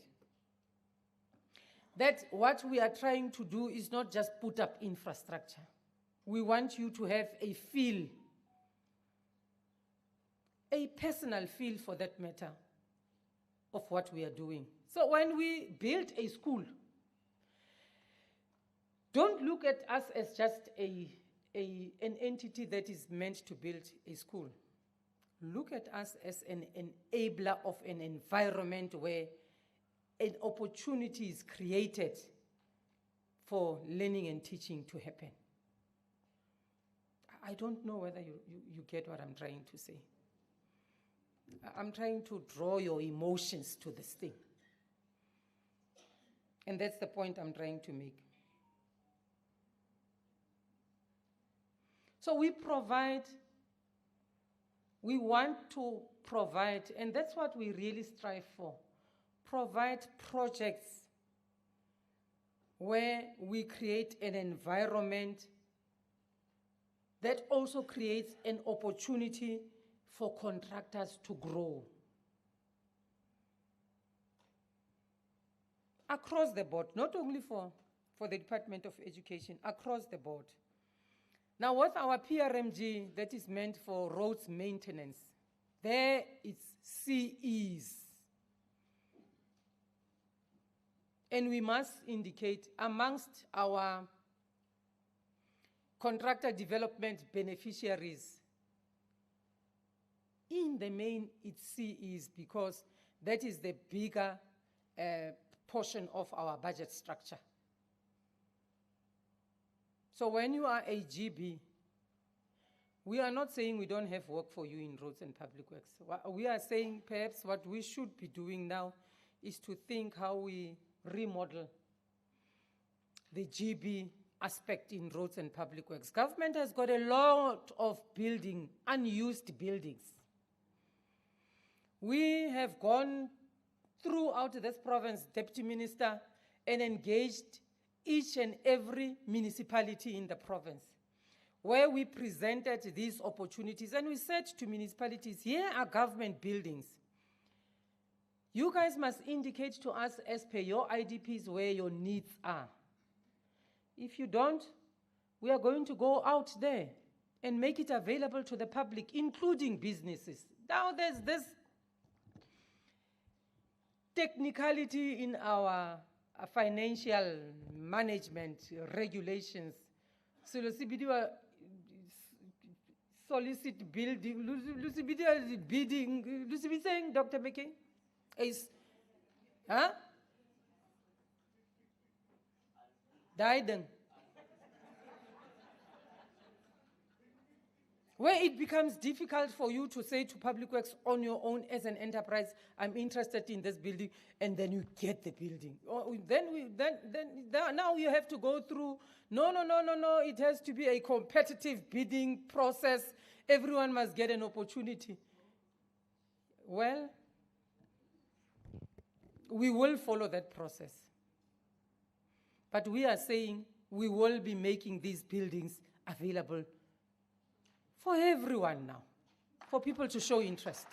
that what we are trying to do is not just put up infrastructure. We want you to have a feel, a personal feel for that matter, of what we are doing. So when we build a school, don't look at us as just an entity that is meant to build a school. Look at us as an enabler of an environment where an opportunity is created for learning and teaching to happen. I don't know whether you get what I'm trying to say. I'm trying to draw your emotions to this thing. And that's the point I'm trying to make. So we want to provide, and that's what we really strive for, provide projects where we create an environment that also creates an opportunity for contractors to grow. Across the board, not only for the Department of Education, across the board. Now, with our PRMG, that is meant for roads maintenance, there it's CEs. And we must indicate amongst our contractor development beneficiaries, in the main, it's CEs because that is the bigger portion of our budget structure. So when you are a GB, we are not saying we don't have work for you in roads and public works. We are saying perhaps what we should be doing now is to think how we remodel the GB aspect in roads and public works. Government has got a lot of unused buildings. We have gone throughout this province, Deputy Minister, and engaged each and every municipality in the province, where we presented these opportunities. And we said to municipalities, here are government buildings. You guys must indicate to us as per your IDPs where your needs are. If you don't, we are going to go out there and make it available to the public, including businesses. Now there's this technicality in our financial management regulations. Solicit bidding, Dr. McKay? Is, huh? Died. Where it becomes difficult for you to say to Public Works on your own as an enterprise, I'm interested in this building, and then you get the building. Now you have to go through, no, it has to be a competitive bidding process. Everyone must get an opportunity. Well, we will follow that process. But we are saying we will be making these buildings available for everyone now, for people to show interest.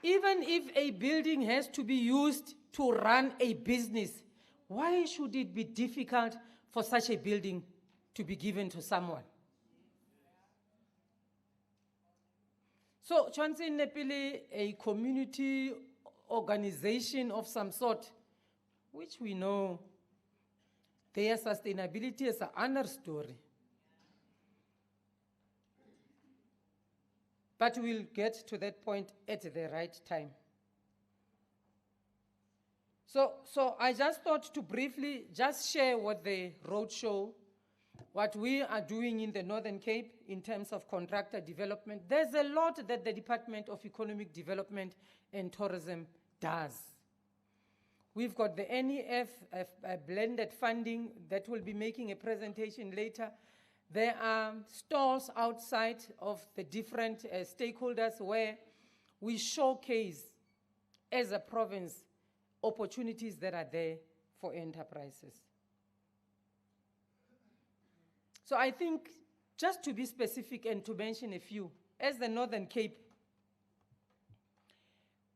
Even if a building has to be used to run a business, why should it be difficult for such a building to be given to someone? So, Chancellor Nepile, a community organization of some sort, which we know their sustainability is another story. But we'll get to that point at the right time. So I just thought to briefly just share what the roadshow, what we are doing in the Northern Cape in terms of contractor development. There's a lot that the Department of Economic Development and Tourism does. We've got the NEF, blended funding, that will be making a presentation later. There are stalls outside of the different stakeholders where we showcase, as a province, opportunities that are there for enterprises. So I think, just to be specific and to mention a few, as the Northern Cape,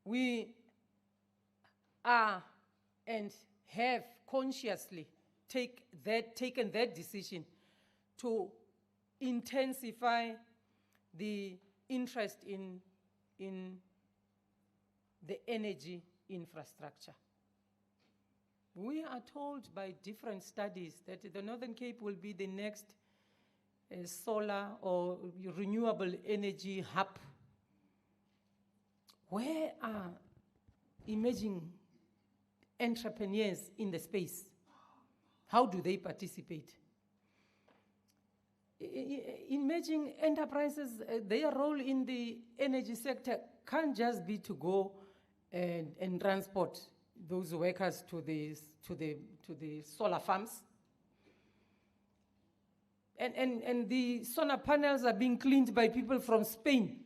we are and have consciously taken that decision to intensify the interest in the energy infrastructure. We are told by different studies that the Northern Cape will be the next solar or renewable energy hub. Where are emerging entrepreneurs in the space? How do they participate? Emerging enterprises, their role in the energy sector can't just be to go and transport those workers to the solar farms. And the solar panels are being cleaned by people from Spain.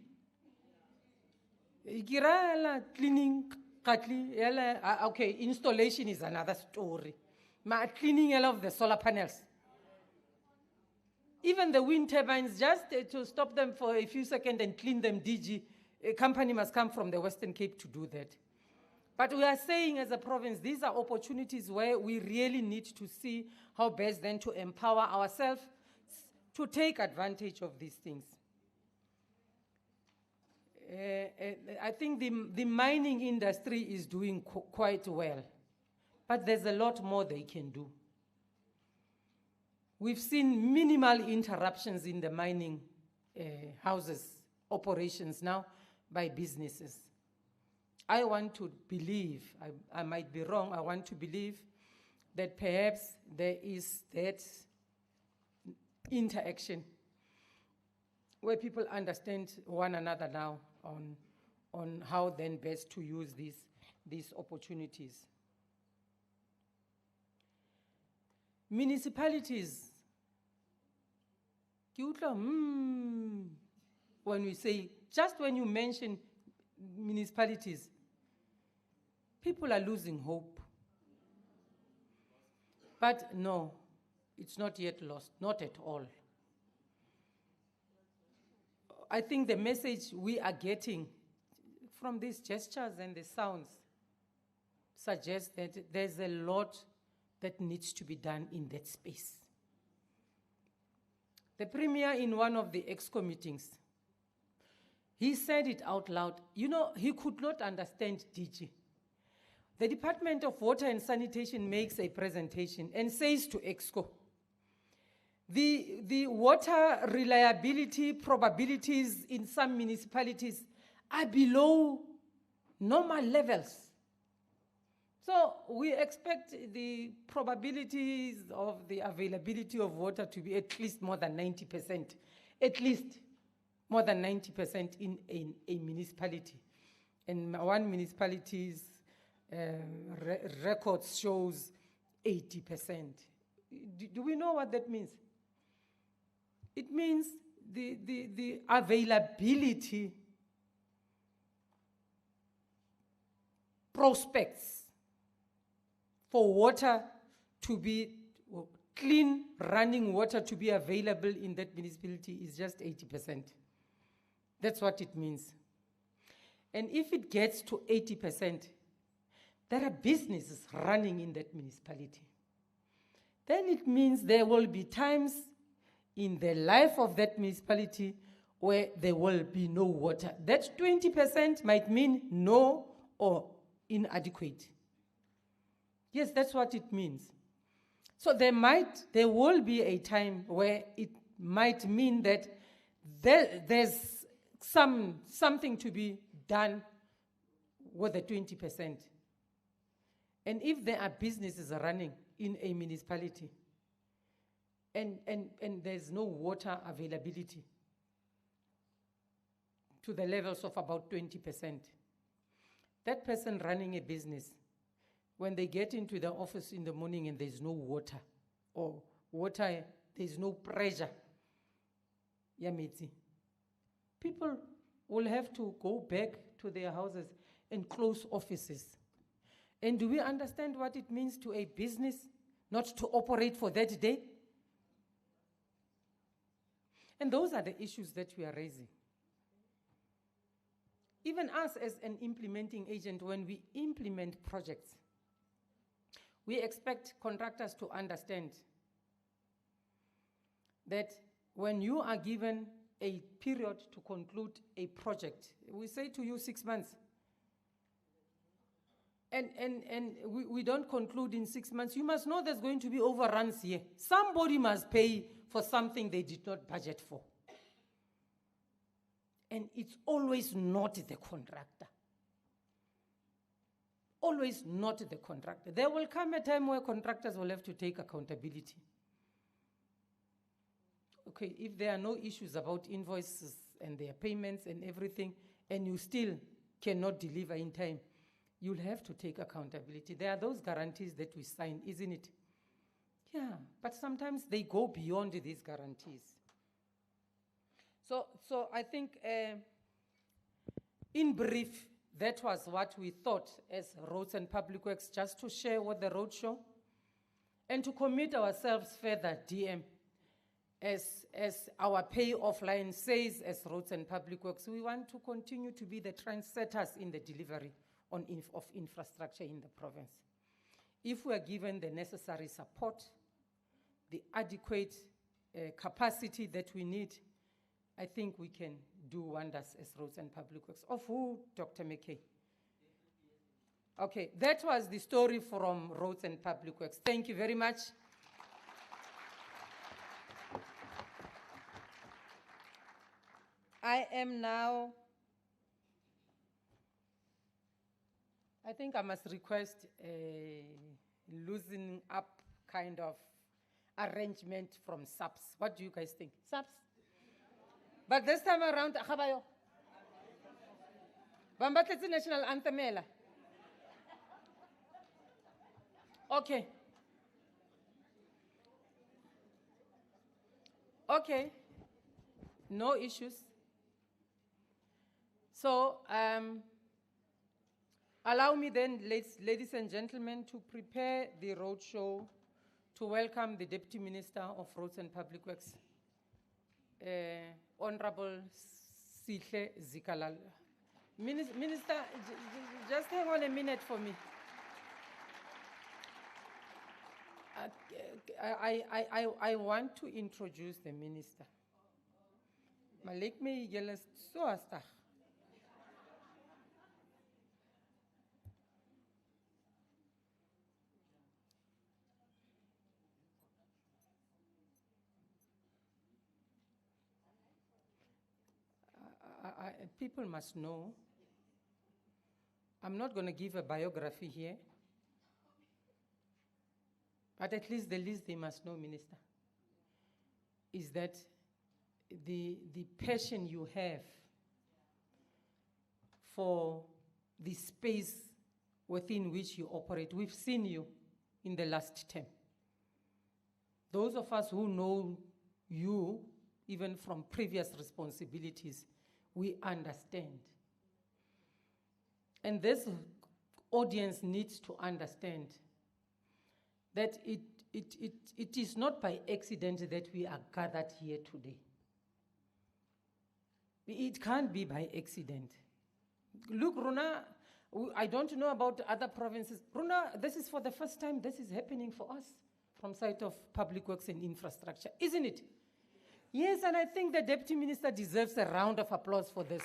Cleaning, okay, installation is another story. But cleaning all of the solar panels. Even the wind turbines, just to stop them for a few seconds and clean them, a company must come from the Western Cape to do that. But we are saying, as a province, these are opportunities where we really need to see how best then to empower ourselves to take advantage of these things. I think the mining industry is doing quite well, but there's a lot more they can do. We've seen minimal interruptions in the mining houses operations now by businesses. I want to believe, I might be wrong, I want to believe that perhaps there is that interaction where people understand one another now on how then best to use these opportunities. Municipalities, when we say, just when you mention municipalities, people are losing hope. But no, it's not yet lost, not at all. I think the message we are getting from these gestures and the sounds suggests that there's a lot that needs to be done in that space. The Premier, in one of the EXCO meetings, he said it out loud. You know, he could not understand DG. The Department of Water and Sanitation makes a presentation and says to EXCO, the water reliability probabilities in some municipalities are below normal levels. So we expect the probabilities of the availability of water to be at least more than 90%, at least more than 90% in a municipality. And one municipality's records shows 80%. Do we know what that means? It means the availability prospects for water to be, clean running water to be available in that municipality is just 80%. That's what it means. And if it gets to 80%, there are businesses running in that municipality. Then it means there will be times in the life of that municipality where there will be no water. That 20% might mean no or inadequate. Yes, that's what it means. So there will be a time where it might mean that there's something to be done with the 20%. And if there are businesses running in a municipality and there's no water availability to the levels of about 20%, that person running a business when they get into the office in the morning and there's no water, or water, there's no pressure. Yeah, matey. People will have to go back to their houses and close offices. And do we understand what it means to a business not to operate for that day? And those are the issues that we are raising. Even us as an implementing agent, when we implement projects, we expect contractors to understand that when you are given a period to conclude a project, we say to you 6 months, and we don't conclude in 6 months, you must know there's going to be overruns here. Somebody must pay for something they did not budget for. And it's always not the contractor. Always not the contractor. There will come a time where contractors will have to take accountability. Okay, if there are no issues about invoices and their payments and everything, and you still cannot deliver in time, you'll have to take accountability. There are those guarantees that we sign, isn't it? Yeah, but sometimes they go beyond these guarantees. So I think, in brief, that was what we thought as Roads and Public Works, just to share with the roadshow and to commit ourselves further, DM, as our pay offline says as Roads and Public Works. We want to continue to be the trendsetters in the delivery of infrastructure in the province. If we are given the necessary support, the adequate capacity that we need, I think we can do wonders as Roads and Public Works. Of who, Dr. McKay? Okay, that was the story from Roads and Public Works. Thank you very much. I am now, I think I must request a loosening up kind of arrangement from SAPS. What do you guys think? SAPS? But this time around, Bambatletsi National Anthem. Okay. Okay. No issues. So, allow me then, ladies and gentlemen, to prepare the roadshow to welcome the Deputy Minister of Roads and Public Works, Honorable Sihle Zikalala. Minister, just hang on a minute for me. I want to introduce the minister. Malik me yeles so asta. People must know, I'm not going to give a biography here, but at least the least they must know, Minister, is that the passion you have for the space within which you operate. We've seen you in the last term. Those of us who know you, even from previous responsibilities, we understand. And this audience needs to understand that it is not by accident that we are gathered here today. It can't be by accident. Look, Runa, I don't know about other provinces. Runa, this is for the first time this is happening for us from side of Public Works and Infrastructure, isn't it? Yes, and I think the Deputy Minister deserves a round of applause for this.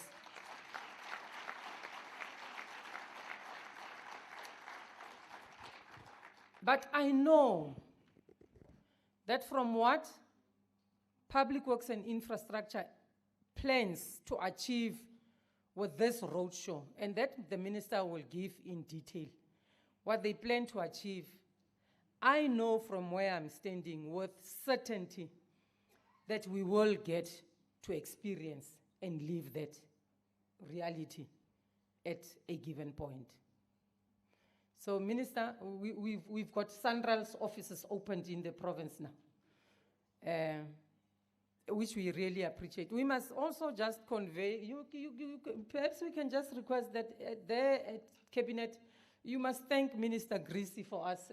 But I know that from what Public Works and Infrastructure plans to achieve with this roadshow, and that the Minister will give in detail, what they plan to achieve, I know from where I'm standing with certainty that we will get to experience and live that reality at a given point. So, Minister, we've got SANRAL's offices opened in the province now, which we really appreciate. We must also just convey, perhaps we can just request that there at Cabinet, you must thank Minister Grisi for us,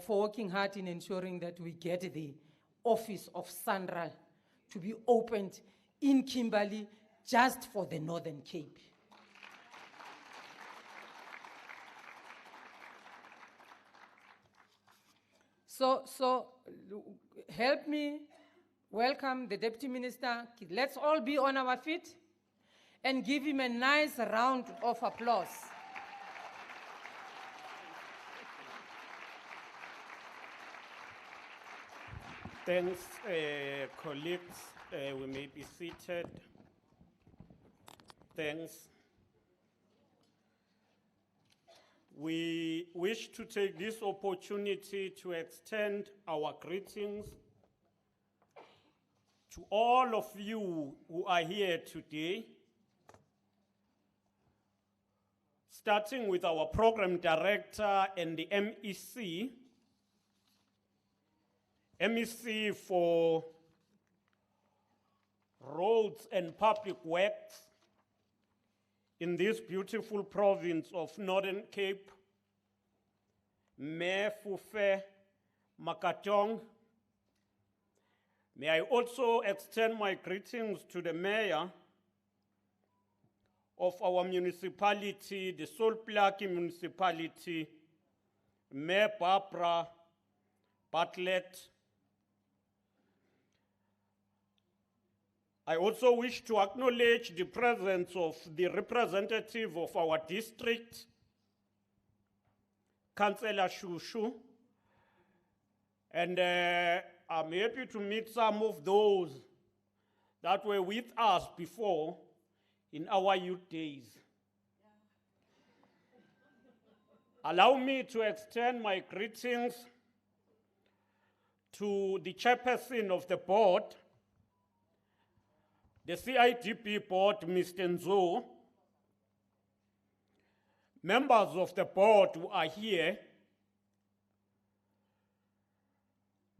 for working hard in ensuring that we get the office of SANRAL to be opened in Kimberley just for the Northern Cape. So help me welcome the Deputy Minister. Let's all be on our feet and give him a nice round of applause. Thanks, colleagues. We may be seated. Thanks. We wish to take this opportunity to extend our greetings to all of you who are here today, starting with our program director and the MEC for Roads and Public Works in this beautiful province of Northern Cape, Mayor Fufe Makatong. May I also extend my greetings to the mayor of our municipality, the Solplaki municipality, Mayor Barbara Bartlett. I also wish to acknowledge the presence of the representative of our district, Councillor Shushu, and I'm happy to meet some of those that were with us before in our youth days. Allow me to extend my greetings to the chairperson of the board, the CIDB board, Mr. Nzo, members of the board who are here,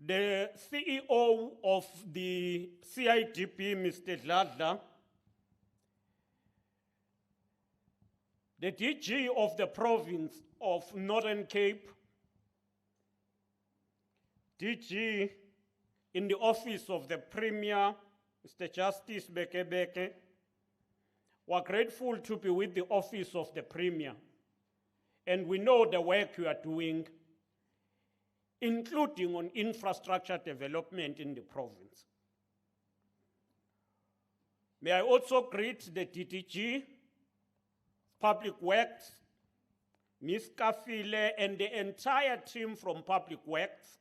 the CEO of the CIDB, Mr. Geszler, the DG of the province of Northern Cape, DG in the office of the Premier, Mr. Justice Beke. We're grateful to be with the office of the Premier, and we know the work you are doing, including on infrastructure development in the province. May I also greet the DDG, Public Works, Ms. Kafile, and the entire team from Public Works,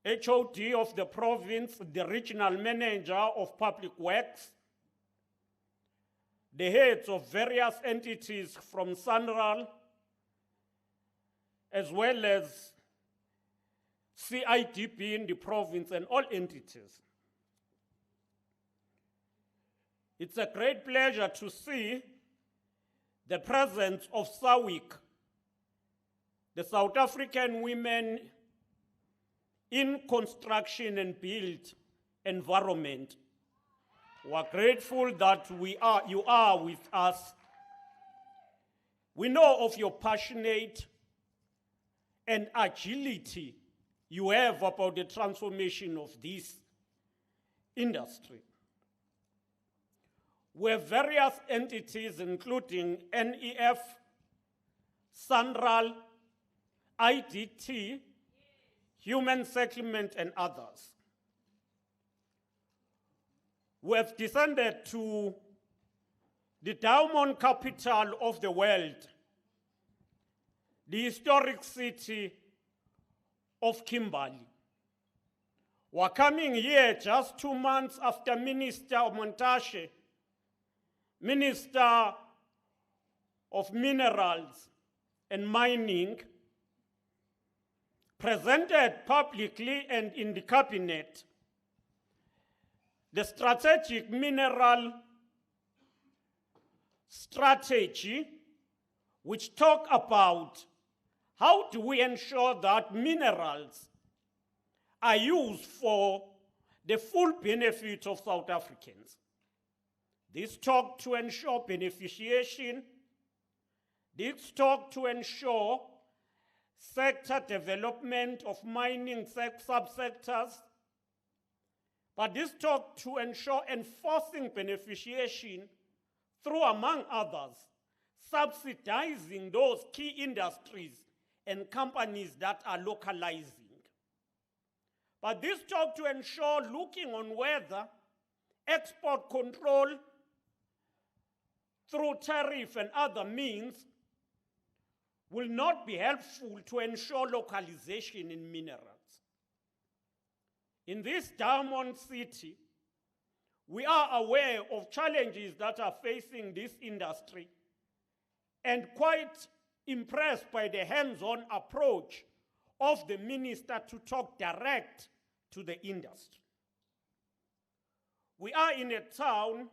HOD of the province, the regional manager of Public Works, the heads of various entities from SANRAL, as well as CIDB in the province and all entities. It's a great pleasure to see the presence of SAWIC, the South African Women in Construction and Built Environment. We're grateful that you are with us. We know of your passionate and agility you have about the transformation of this industry. We have various entities, including NEF, SANRAL, IDT, Human Settlement, and others. We have descended to the diamond capital of the world, the historic city of Kimberley. We're coming here just 2 months after Minister Montashe, Minister of Minerals and Mining, presented publicly and in the cabinet the strategic mineral strategy which talk about how do we ensure that minerals are used for the full benefit of South Africans. This talk to ensure beneficiation. This talk to ensure sector development of mining subsectors. But this talk to ensure enforcing beneficiation through, among others, subsidizing those key industries and companies that are localizing. But this talk to ensure looking on whether export control through tariff and other means will not be helpful to ensure localization in minerals. In this diamond city, we are aware of challenges that are facing this industry and quite impressed by the hands-on approach of the minister to talk direct to the industry. We are in a town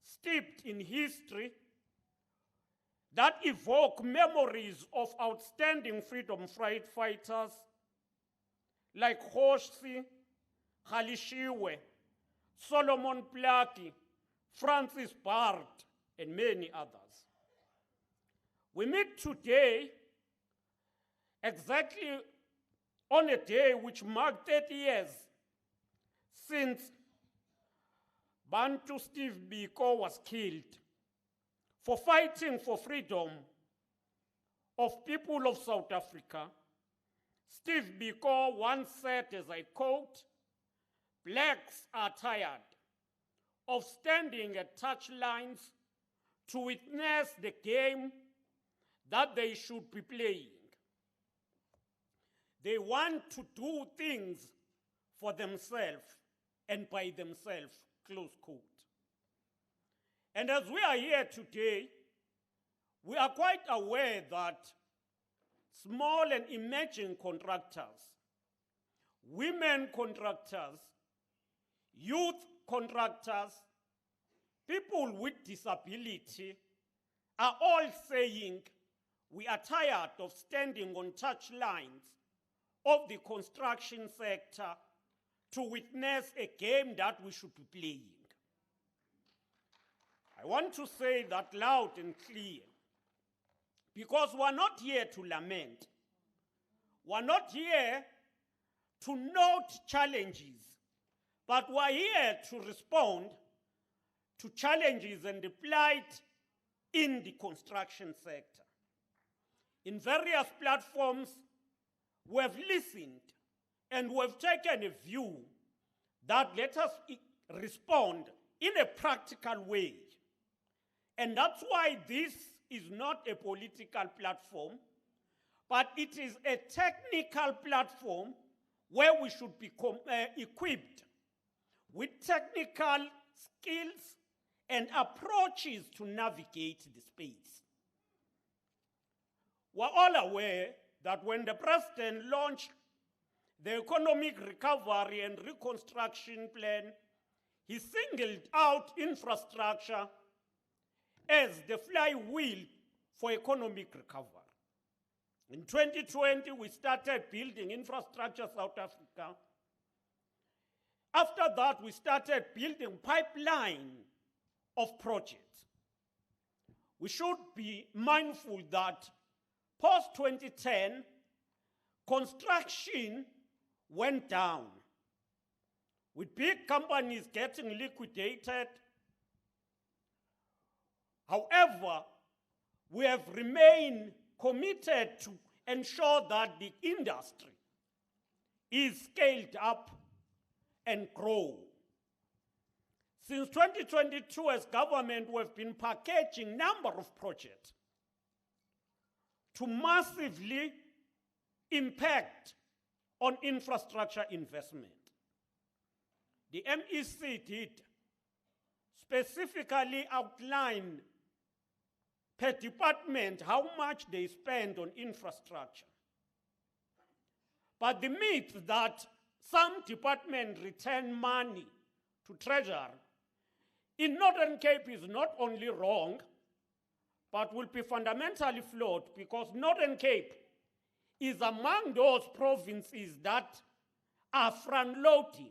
steeped in history that evoke memories of outstanding freedom fighters like Kgomotšego, Geszler, Solomon Plaatje, Francis Bard, and many others. We meet today exactly on a day which marked 30 years since Bantu Steve Biko was killed for fighting for freedom of people of South Africa. Steve Biko once said, as I quote, "Blacks are tired of standing at touchlines to witness the game that they should be playing. They want to do things for themselves and by themselves," close quote. And as we are here today, we are quite aware that small and emerging contractors, women contractors, youth contractors, people with disability are all saying we are tired of standing on touchlines of the construction sector to witness a game that we should be playing. I want to say that loud and clear, because we're not here to lament. We're not here to note challenges, but we're here to respond to challenges and the plight in the construction sector. In various platforms, we have listened and we have taken a view that let us respond in a practical way. And that's why this is not a political platform, but it is a technical platform where we should be equipped with technical skills and approaches to navigate the space. We're all aware that when the president launched the economic recovery and reconstruction plan, he singled out infrastructure as the flywheel for economic recovery. In 2020, we started building infrastructure South Africa. After that, we started building pipeline of projects. We should be mindful that post-2010, construction went down, with big companies getting liquidated. However, we have remained committed to ensure that the industry is scaled up and grow. Since 2022, as government, we have been packaging number of projects to massively impact on infrastructure investment. The MEC did specifically outline per department how much they spend on infrastructure. But the myth that some departments return money to Treasury in Northern Cape is not only wrong, but will be fundamentally flawed because Northern Cape is among those provinces that are front-loading.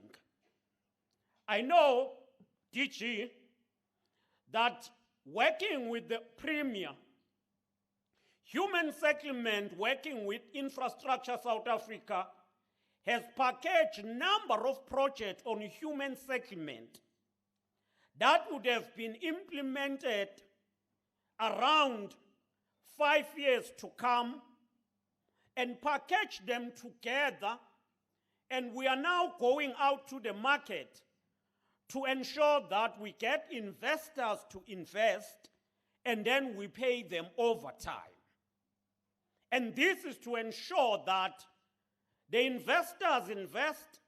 I know, DG, that working with the Premier, Human Settlement working with Infrastructure South Africa has packaged a number of projects on human settlement that would have been implemented around 5 years to come and package them together, and we are now going out to the market to ensure that we get investors to invest and then we pay them over time. And this is to ensure that the investors invest,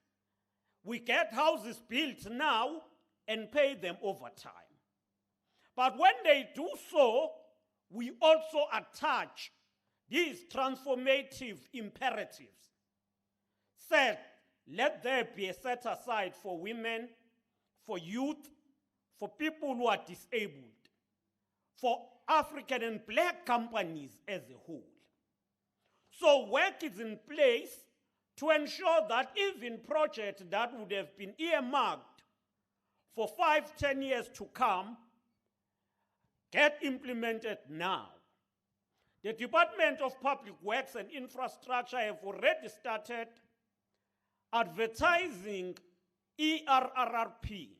we get houses built now and pay them over time. But when they do so, we also attach these transformative imperatives. Said, let there be a set aside for women, for youth, for people who are disabled, for African and black companies as a whole. So work is in place to ensure that even projects that would have been earmarked for 5-10 years to come get implemented now. The Department of Public Works and Infrastructure have already started advertising ERRRP.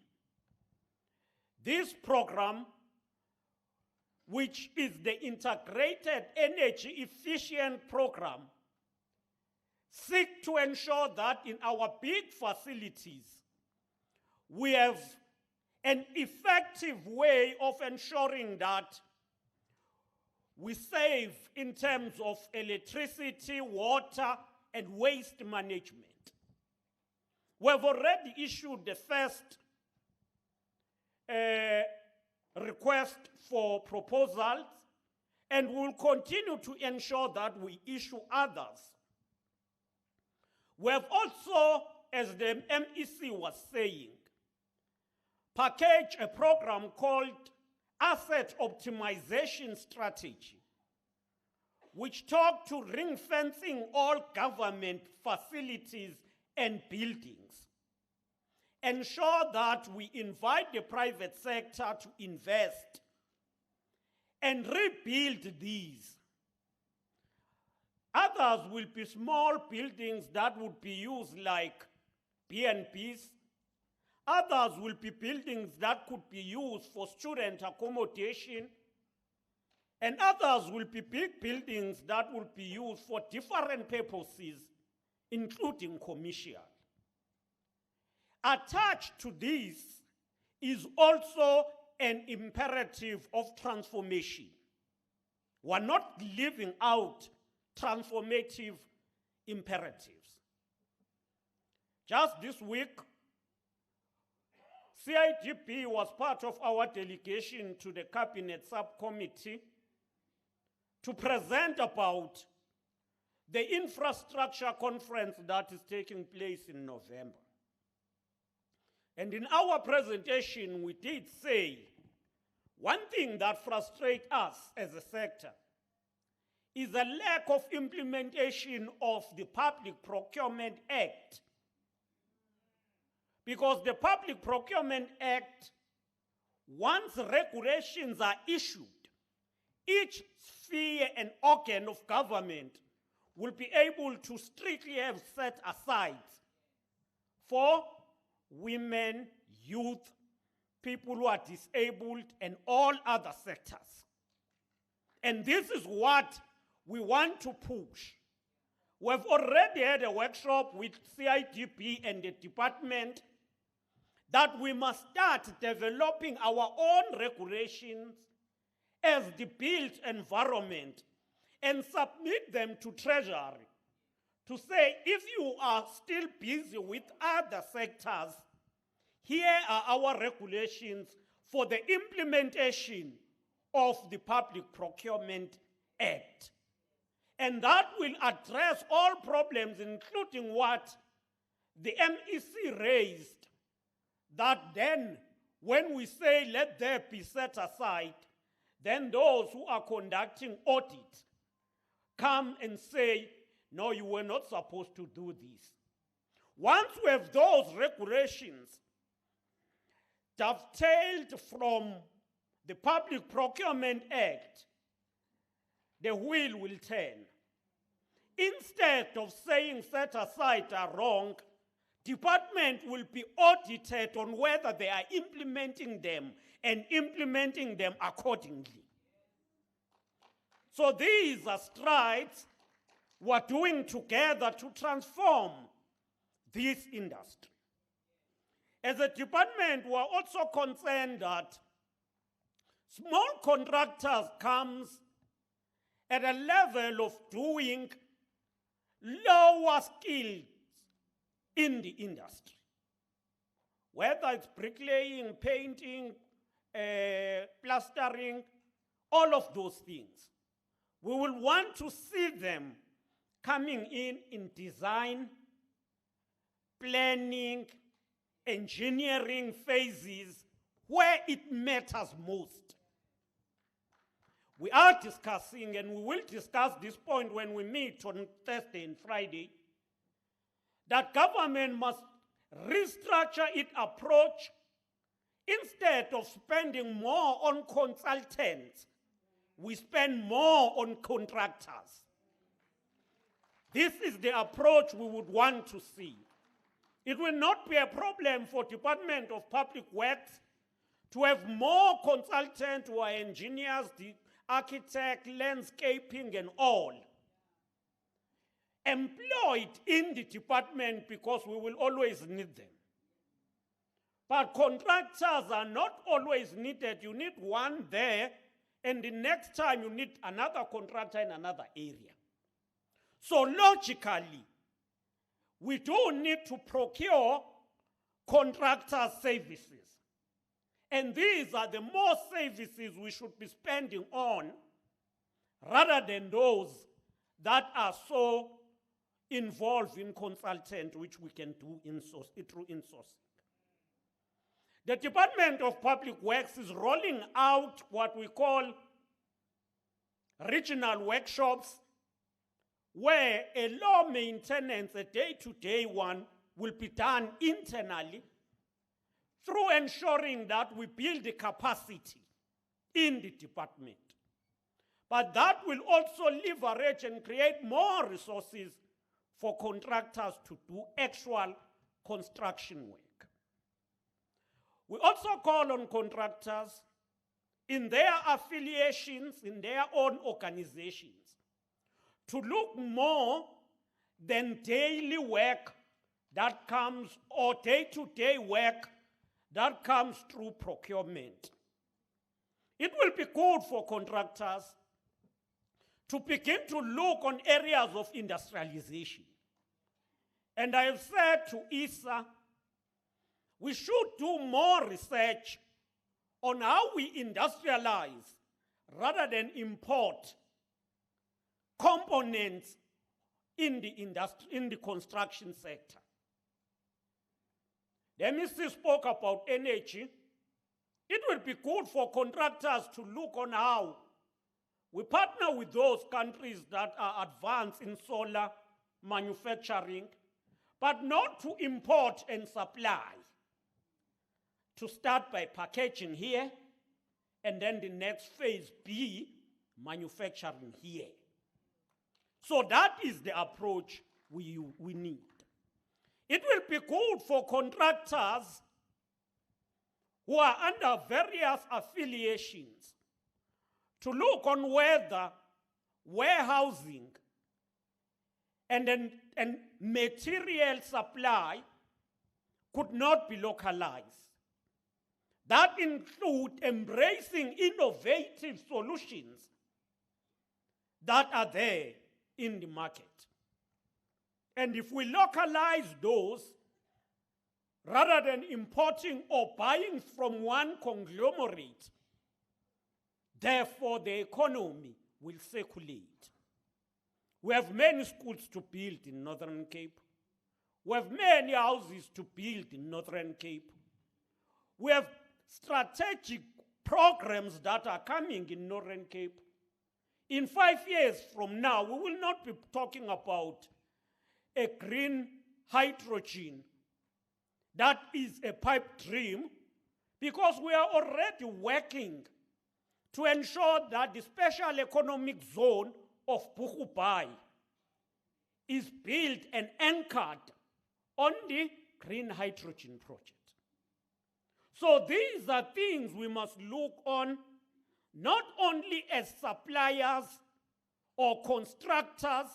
This program, which is the Integrated Energy Efficient Program, seek to ensure that in our big facilities, we have an effective way of ensuring that we save in terms of electricity, water, and waste management. We have already issued the first request for proposals, and we will continue to ensure that we issue others. We have also, as the MEC was saying, packaged a program called Asset Optimization Strategy, which talk to ring-fencing all government facilities and buildings. Ensure that we invite the private sector to invest and rebuild these. Others will be small buildings that would be used like B&Bs. Others will be buildings that could be used for student accommodation. And others will be big buildings that will be used for different purposes, including commercial. Attached to this is also an imperative of transformation. We're not leaving out transformative imperatives. Just this week, cidb was part of our delegation to the Cabinet Subcommittee to present about the infrastructure conference that is taking place in November. And in our presentation, we did say one thing that frustrates us as a sector is a lack of implementation of the Public Procurement Act. Because the Public Procurement Act, once regulations are issued, each sphere and organ of government will be able to strictly have set aside for women, youth, people who are disabled, and all other sectors. And this is what we want to push. We've already had a workshop with cidb and the department that we must start developing our own regulations as the built environment and submit them to Treasury to say, if you are still busy with other sectors, here are our regulations for the implementation of the Public Procurement Act. And that will address all problems, including what the MEC raised, that then when we say let there be set aside, then those who are conducting audit come and say, no, you were not supposed to do this. Once we have those regulations dovetailed from the Public Procurement Act, the wheel will turn. Instead of saying set aside are wrong, department will be audited on whether they are implementing them and implementing them accordingly. So these are strides we're doing together to transform this industry. As a department, we're also concerned that small contractors comes at a level of doing lower skills in the industry. Whether it's bricklaying, painting, plastering, all of those things. We will want to see them coming in design, planning, engineering phases where it matters most. We are discussing, and we will discuss this point when we meet on Thursday and Friday, that government must restructure its approach. Instead of spending more on consultants, we spend more on contractors. This is the approach we would want to see. It will not be a problem for Department of Public Works to have more consultants who are engineers, the architect, landscaping, and all employed in the department, because we will always need them. But contractors are not always needed. You need one there, and the next time you need another contractor in another area. So logically, we do need to procure contractor services. And these are the more services we should be spending on, rather than those that are so involved in consultant, which we can do through insourcing. The Department of Public Works is rolling out what we call regional workshops, where a law maintenance, a day-to-day one, will be done internally through ensuring that we build the capacity in the department. But that will also leverage and create more resources for contractors to do actual construction work. We also call on contractors in their affiliations, in their own organizations, to look more than daily work that comes, or day-to-day work that comes through procurement. It will be good for contractors to begin to look on areas of industrialization. And I have said to ISA, we should do more research on how we industrialize rather than import components in the construction sector. The MEC spoke about energy. It will be good for contractors to look on how we partner with those countries that are advanced in solar manufacturing, but not to import and supply. To start by packaging here, and then the next phase be manufacturing here. So that is the approach we need. It will be good for contractors who are under various affiliations to look on whether warehousing and material supply could not be localized. That includes embracing innovative solutions that are there in the market. And if we localize those, rather than importing or buying from one conglomerate, therefore the economy will circulate. We have many schools to build in Northern Cape. We have many houses to build in Northern Cape. We have strategic programs that are coming in Northern Cape. In 5 years from now, we will not be talking about a green hydrogen that is a pipe dream, because we are already working to ensure that the special economic zone of Boegoebaai is built and anchored on the green hydrogen project. So these are things we must look on, not only as suppliers or constructors,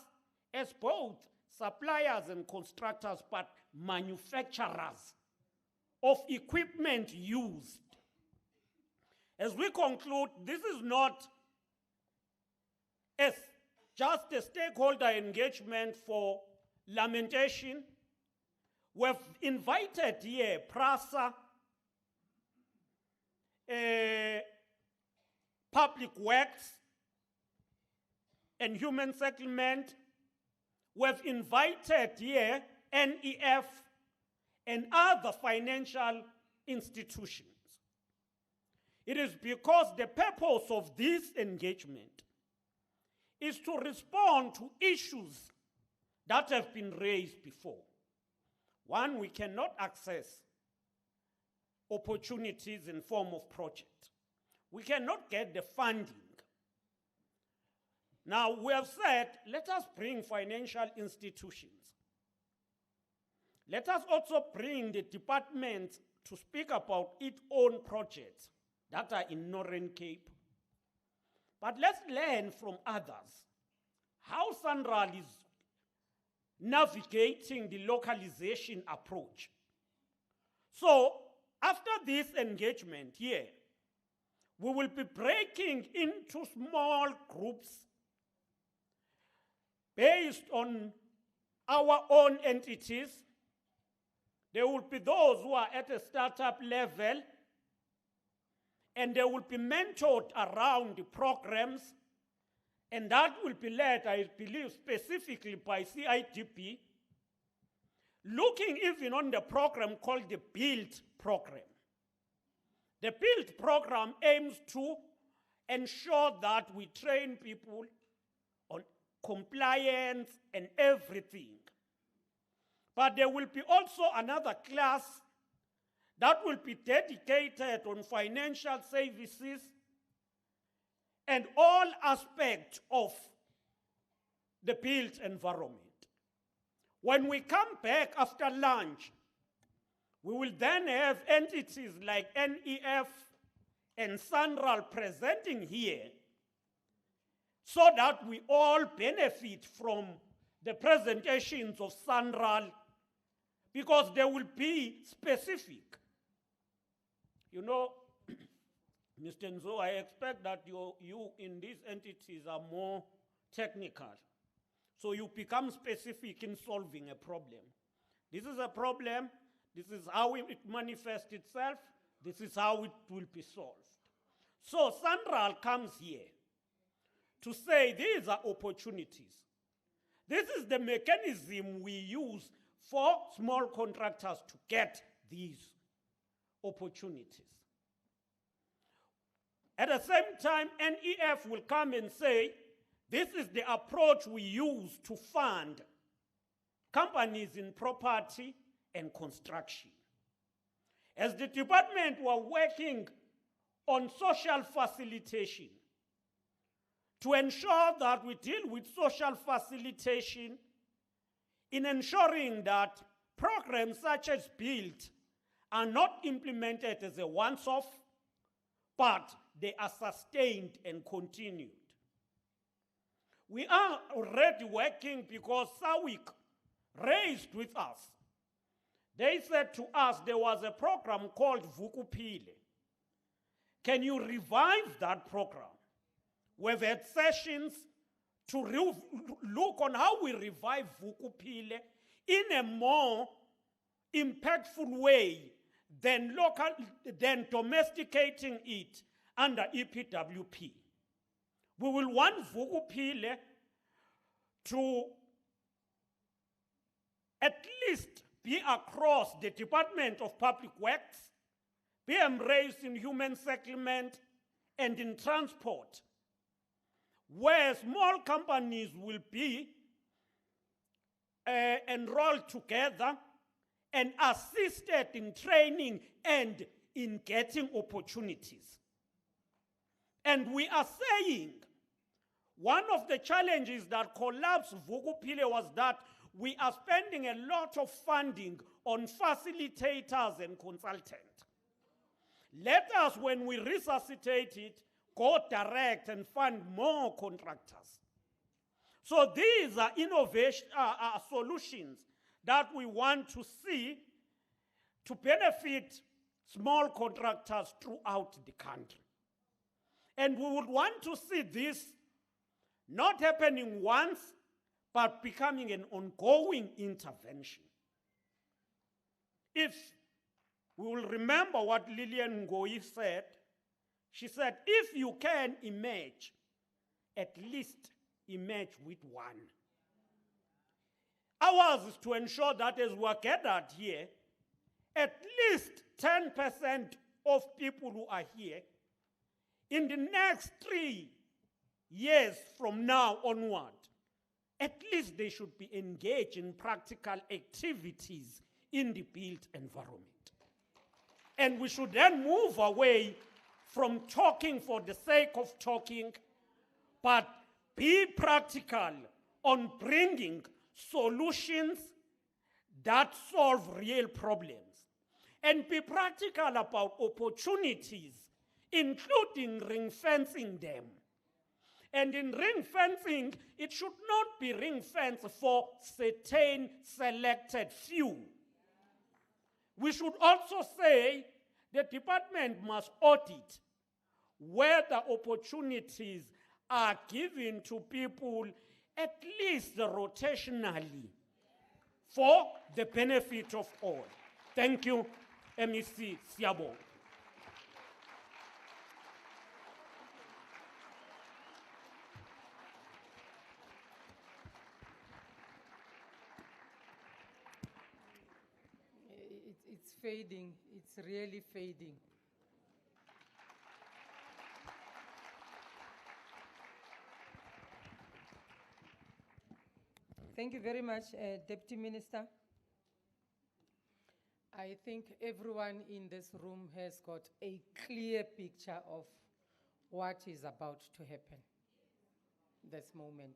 as both suppliers and constructors, but manufacturers of equipment used. As we conclude, this is not as just a stakeholder engagement for lamentation. We've invited here PRASA, Public Works and Human Settlement. We've invited here NEF and other financial institutions. It is because the purpose of this engagement is to respond to issues that have been raised before. One, we cannot access opportunities in form of project. We cannot get the funding. Now, we have said, let us bring financial institutions. Let us also bring the department to speak about its own projects that are in Northern Cape. But let's learn from others how SANRAL is navigating the localization approach. So, after this engagement here, we will be breaking into small groups based on our own entities. There will be those who are at a startup level, and they will be mentored around the programs, and that will be led, I believe, specifically by CIDB, looking even on the program called the BUILD program. The BUILD program aims to ensure that we train people on compliance and everything. But there will be also another class that will be dedicated on financial services and all aspects of the built environment. When we come back after lunch, we will then have entities like NEF and SANRAL presenting here so that we all benefit from the presentations of SANRAL, because they will be specific. You know, Mr. Nzo, I expect that you in these entities are more technical. So you become specific in solving a problem. This is a problem. This is how it manifests itself. This is how it will be solved. So SANRAL comes here to say these are opportunities. This is the mechanism we use for small contractors to get these opportunities. At the same time, NEF will come and say, this is the approach we use to fund companies in property and construction. As the department were working on social facilitation to ensure that we deal with social facilitation in ensuring that programs such as BUILD are not implemented as a once-off, but they are sustained and continued. We are already working because SAWIC raised with us. They said to us there was a program called Vukupile. Can you revive that program? We've had sessions to look on how we revive Vukupile in a more impactful way than domesticating it under EPWP. We will want Vukupile to at least be across the Department of Public Works, be embraced in human settlement and in transport, where small companies will be enrolled together and assisted in training and in getting opportunities. And we are saying one of the challenges that collapsed Vukupile was that we are spending a lot of funding on facilitators and consultants. Let us, when we resuscitate it, go direct and fund more contractors. So these are innovation solutions that we want to see to benefit small contractors throughout the country. And we would want to see this not happening once, but becoming an ongoing intervention. If we will remember what Lillian Ngoyi said, she said, if you can emerge, at least emerge with one. Ours is to ensure that as we are gathered here, at least 10% of people who are here, in the next 3 years from now onward, at least they should be engaged in practical activities in the built environment. And we should then move away from talking for the sake of talking, but be practical on bringing solutions that solve real problems. And be practical about opportunities, including ring-fencing them. And in ring-fencing, it should not be ring-fenced for certain selected few. We should also say the department must audit whether opportunities are given to people at least rotationally for the benefit of all. Thank you, MEC Siabo. It's fading. It's really fading. Thank you very much, Deputy Minister. I think everyone in this room has got a clear picture of what is about to happen this moment.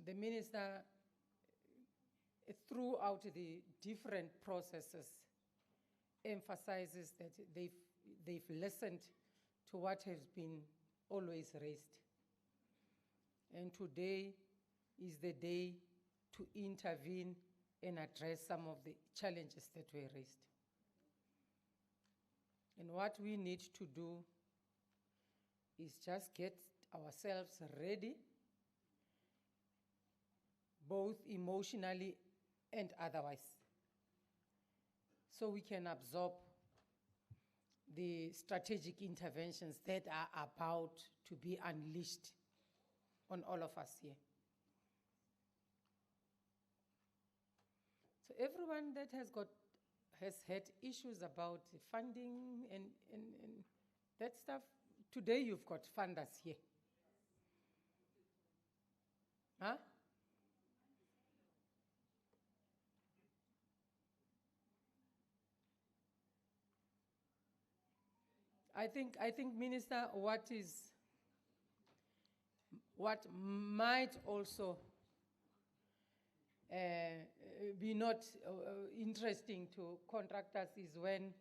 The Minister, throughout the different processes, emphasizes that they've listened to what has been always raised. And today is the day to intervene and address some of the challenges that were raised. And what we need to do is just get ourselves ready, both emotionally and otherwise, so we can absorb the strategic interventions that are about to be unleashed on all of us here. So everyone that has had issues about the funding and that stuff, today you've got funders here. Huh? I think, Minister, what might also be not interesting to contractors is when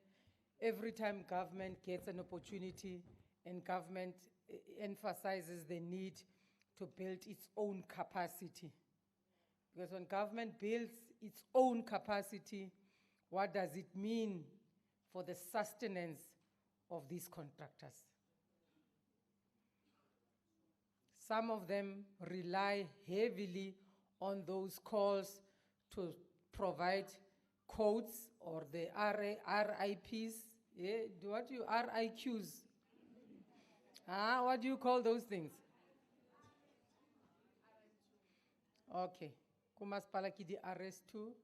every time government gets an opportunity and government emphasizes the need to build its own capacity. Because when government builds its own capacity, what does it mean for the sustenance of these contractors? Some of them rely heavily on those calls to provide codes or the RIPs. Yeah, what do you RIQs? What do you call those things? Okay. Kumaspala ki di RS2.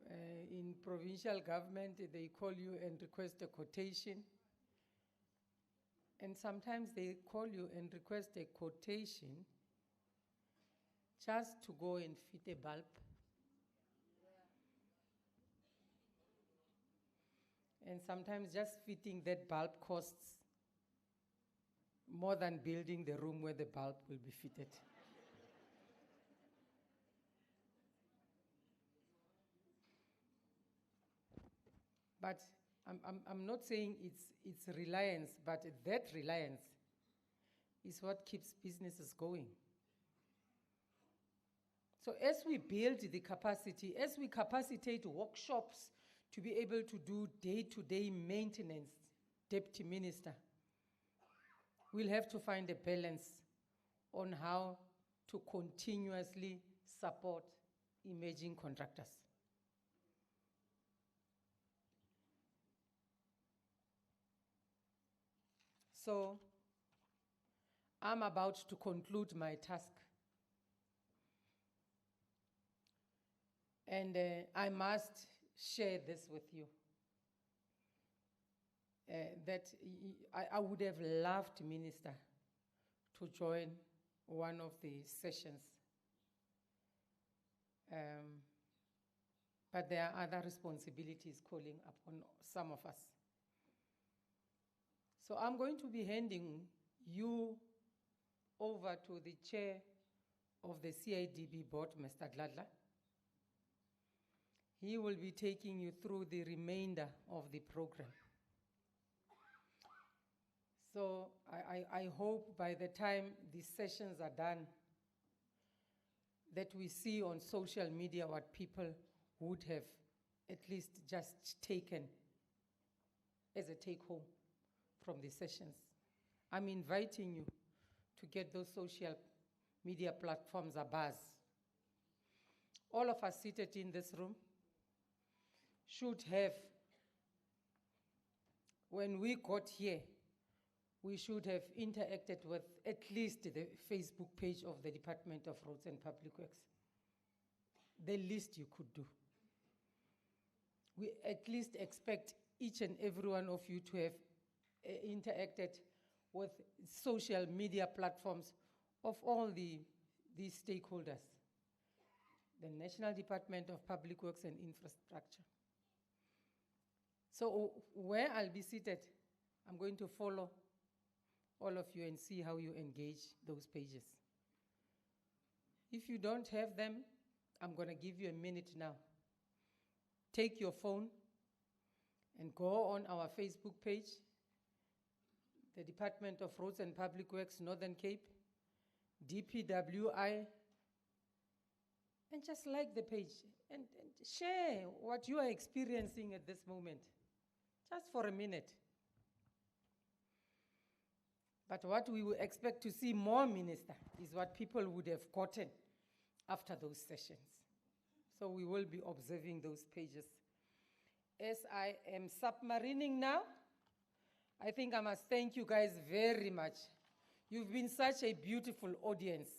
In provincial government, they call you and request a quotation. And sometimes they call you and request a quotation just to go and fit a bulb. And sometimes just fitting that bulb costs more than building the room where the bulb will be fitted. But I'm not saying it's reliance, but that reliance is what keeps businesses going. So as we build the capacity, as we capacitate workshops to be able to do day-to-day maintenance, Deputy Minister, we'll have to find a balance on how to continuously support emerging contractors. So I'm about to conclude my task. And I must share this with you. That I would have loved, Minister, to join one of the sessions. But there are other responsibilities calling upon some of us. So I'm going to be handing you over to the chair of the CIDB board, Mr. Geszler. He will be taking you through the remainder of the program. So I hope by the time these sessions are done, that we see on social media what people would have at least just taken as a take-home from the sessions. I'm inviting you to get those social media platforms abuzz. All of us seated in this room should have, when we got here, we should have interacted with at least the Facebook page of the Department of Roads and Public Works. The least you could do. We at least expect each and every one of you to have interacted with social media platforms of all these stakeholders. The National Department of Public Works and Infrastructure. So where I'll be seated, I'm going to follow all of you and see how you engage those pages. If you don't have them, I'm going to give you a minute now. Take your phone and go on our Facebook page, the Department of Roads and Public Works, Northern Cape, DPWI, and just like the page and share what you are experiencing at this moment, just for a minute. But what we will expect to see more, Minister, is what people would have gotten after those sessions. So we will be observing those pages. As I am submarining now, I think I must thank you guys very much. You've been such a beautiful audience.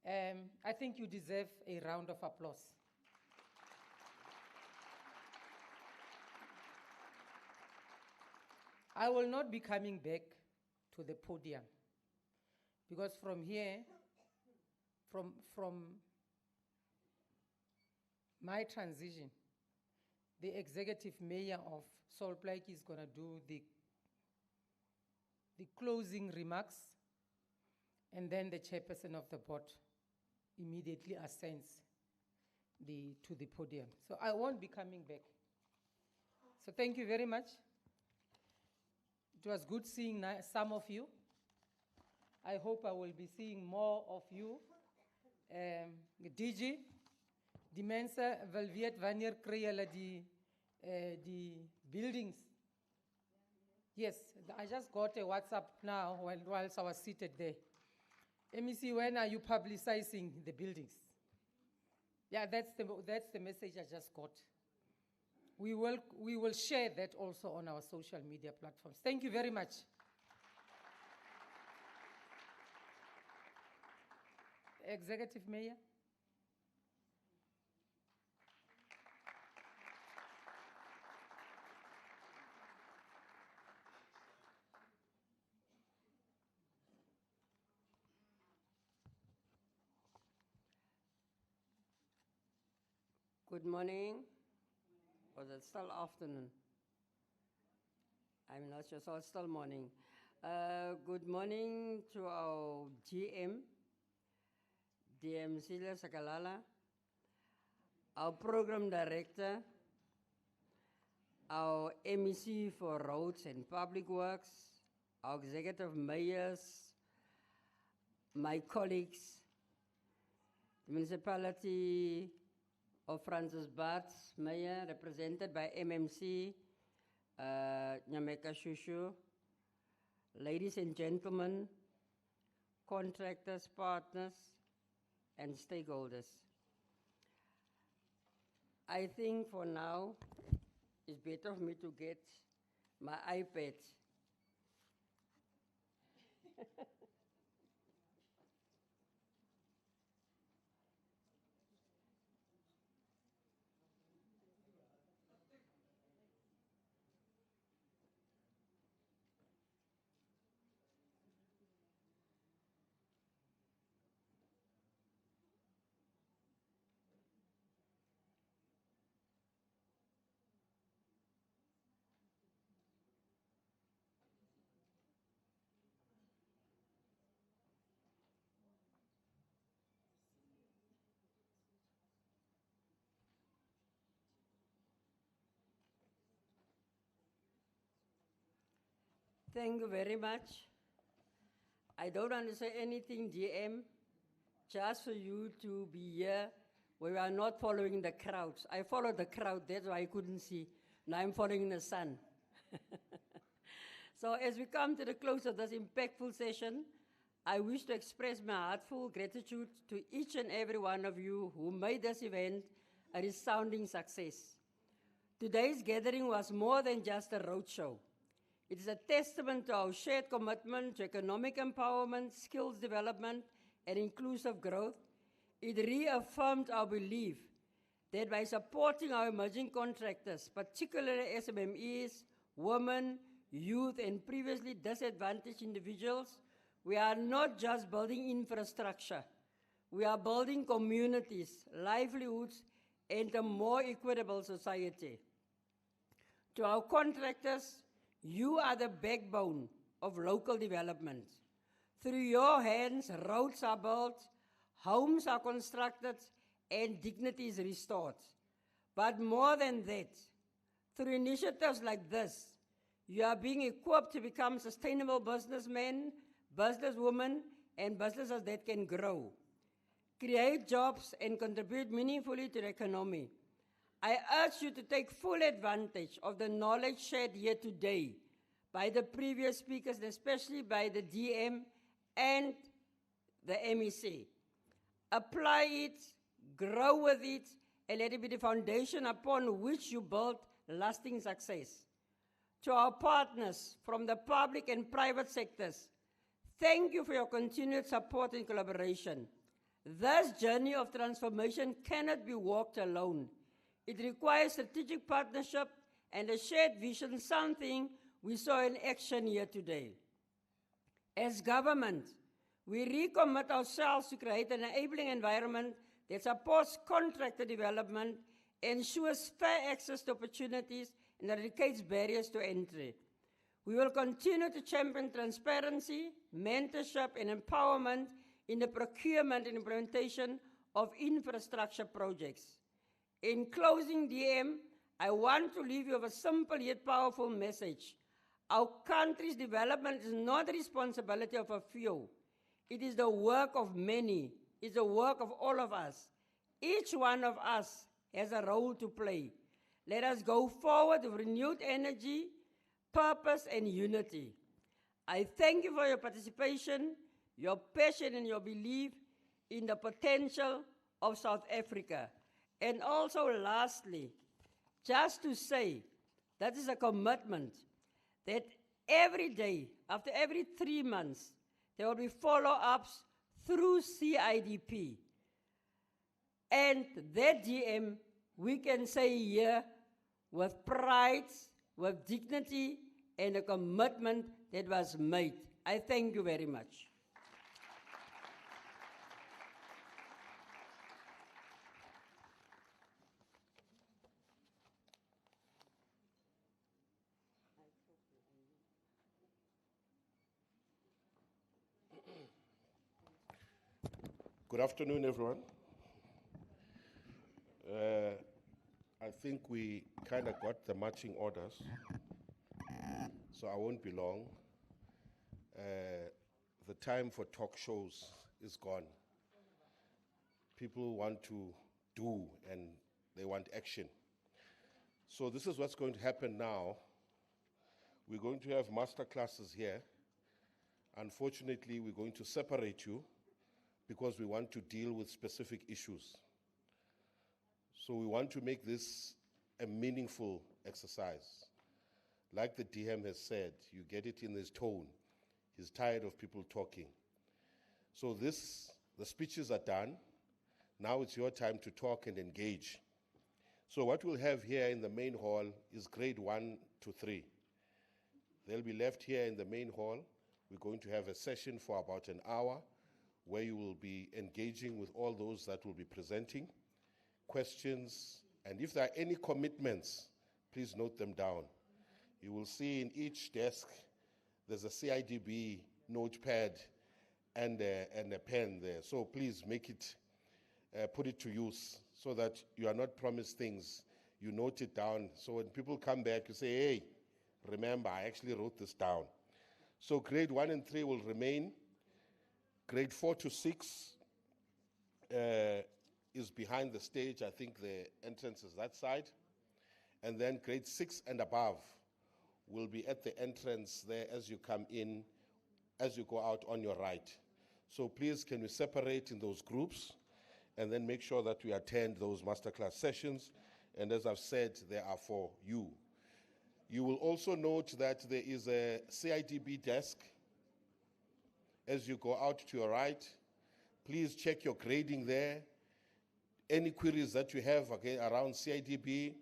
I think you deserve a round of applause. I will not be coming back to the podium because from here, from my transition, the executive mayor of Salt Lake is going to do the closing remarks, and then the chairperson of the board immediately ascends to the podium. So I won't be coming back. So thank you very much. It was good seeing some of you. I hope I will be seeing more of you. DG, die mensen wil weet wanneer kry julle die buildings. Yes, I just got a WhatsApp now whilst I was seated there. Let me see, when are you publicizing the buildings? Yeah, that's the message I just got. We will share that also on our social media platforms. Thank you very much. Executive Mayor. Good morning. Or is it still afternoon? I'm not sure, so it's still morning. Good morning to our GM, DM Sihle Zikalala, our program director, our MEC for Roads and Public Works, our executive mayors, my colleagues, the municipality of Francis Bath, mayor, represented by MMC, Nyameka Shushu, ladies and gentlemen, contractors, partners, and stakeholders. I think for now, it's better for me to get my iPad. Thank you very much. I don't want to say anything, GM, just for you to be here. We are not following the crowds. I followed the crowd, that's why I couldn't see. Now I'm following the sun. So as we come to the close of this impactful session, I wish to express my heartfelt gratitude to each and every one of you who made this event a resounding success. Today's gathering was more than just a roadshow. It is a testament to our shared commitment to economic empowerment, skills development, and inclusive growth. It reaffirmed our belief that by supporting our emerging contractors, particularly SMMEs, women, youth, and previously disadvantaged individuals, we are not just building infrastructure. We are building communities, livelihoods, and a more equitable society. To our contractors, you are the backbone of local development. Through your hands, roads are built, homes are constructed, and dignity is restored. But more than that, through initiatives like this, you are being equipped to become sustainable businessmen, businesswomen, and businesses that can grow, create jobs, and contribute meaningfully to the economy. I urge you to take full advantage of the knowledge shared here today by the previous speakers, especially by the DM and the MEC. Apply it, grow with it, and let it be the foundation upon which you build lasting success. To our partners from the public and private sectors, thank you for your continued support and collaboration. This journey of transformation cannot be walked alone. It requires strategic partnership and a shared vision, something we saw in action here today. As government, we recommit ourselves to create an enabling environment that supports contractor development, ensures fair access to opportunities, and eradicates barriers to entry. We will continue to champion transparency, mentorship, and empowerment in the procurement and implementation of infrastructure projects. In closing, DM, I want to leave you with a simple yet powerful message. Our country's development is not the responsibility of a few. It is the work of many. It's the work of all of us. Each one of us has a role to play. Let us go forward with renewed energy, purpose, and unity. I thank you for your participation, your passion, and your belief in the potential of South Africa. And also, lastly, just to say, that is a commitment that every day, after every 3 months, there will be follow-ups through CIDP. And that GM, we can say here, with pride, with dignity, and a commitment that was made. I thank you very much. Good afternoon, everyone. I think we kind of got the marching orders, so I won't be long. The time for talk shows is gone. People want to do and they want action. So this is what's going to happen now. We're going to have masterclasses here. Unfortunately, we're going to separate you because we want to deal with specific issues. So we want to make this a meaningful exercise. Like the DM has said, you get it in his tone. He's tired of people talking. So the speeches are done. Now it's your time to talk and engage. So what we'll have here in the main hall is grade 1 to 3. They'll be left here in the main hall. We're going to have a session for about an hour where you will be engaging with all those that will be presenting, questions, and if there are any commitments, please note them down. You will see in each desk there's a CIDB notepad and a pen there. So please make it, put it to use so that you are not promised things. You note it down. So when people come back, you say, hey, remember, I actually wrote this down. So grade 1 and 3 will remain. Grade 4 to 6 is behind the stage. I think the entrance is that side. And then grade 6 and above will be at the entrance there as you come in, as you go out on your right. So please, can we separate in those groups and then make sure that we attend those masterclass sessions. And as I've said, they are for you. You will also note that there is a CIDB desk as you go out to your right. Please check your grading there. Any queries that you have again around CIDB,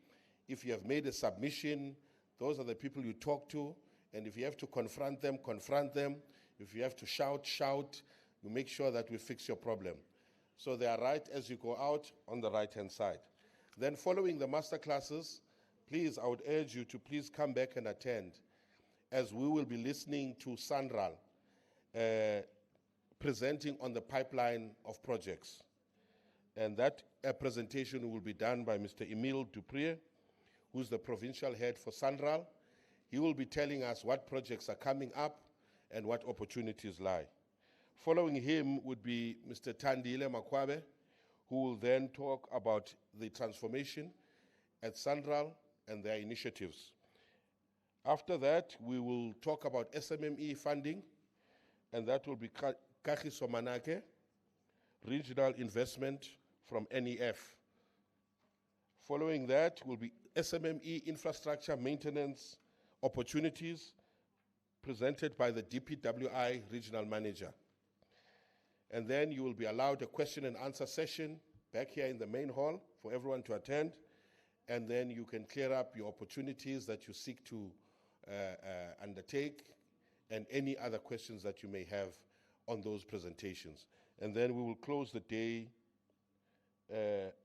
if you have made a submission, those are the people you talk to. And if you have to confront them, confront them. If you have to shout, shout. You make sure that we fix your problem. So they are right as you go out on the right-hand side. Then following the master classes, please, I would urge you to please come back and attend, as we will be listening to Sandral presenting on the pipeline of projects. And that presentation will be done by Mr. Emile Duprier, who's the provincial head for Sandral. He will be telling us what projects are coming up and what opportunities lie. Following him would be Mr. Tandile Makwabe, who will then talk about the transformation at Sandral and their initiatives. After that, we will talk about SMME funding, and that will be Kagiso Manake, regional investment from NEF. Following that will be SMME infrastructure maintenance opportunities presented by the DPWI regional manager. And then you will be allowed a question and answer session back here in the main hall for everyone to attend. And then you can clear up your opportunities that you seek to undertake and any other questions that you may have on those presentations. And then we will close the day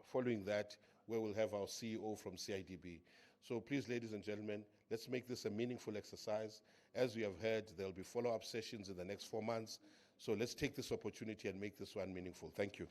following that, where we'll have our CEO from CIDB. So please, ladies and gentlemen, let's make this a meaningful exercise. As we have heard, there'll be follow-up sessions in the next 4 months. So let's take this opportunity and make this one meaningful. Thank you.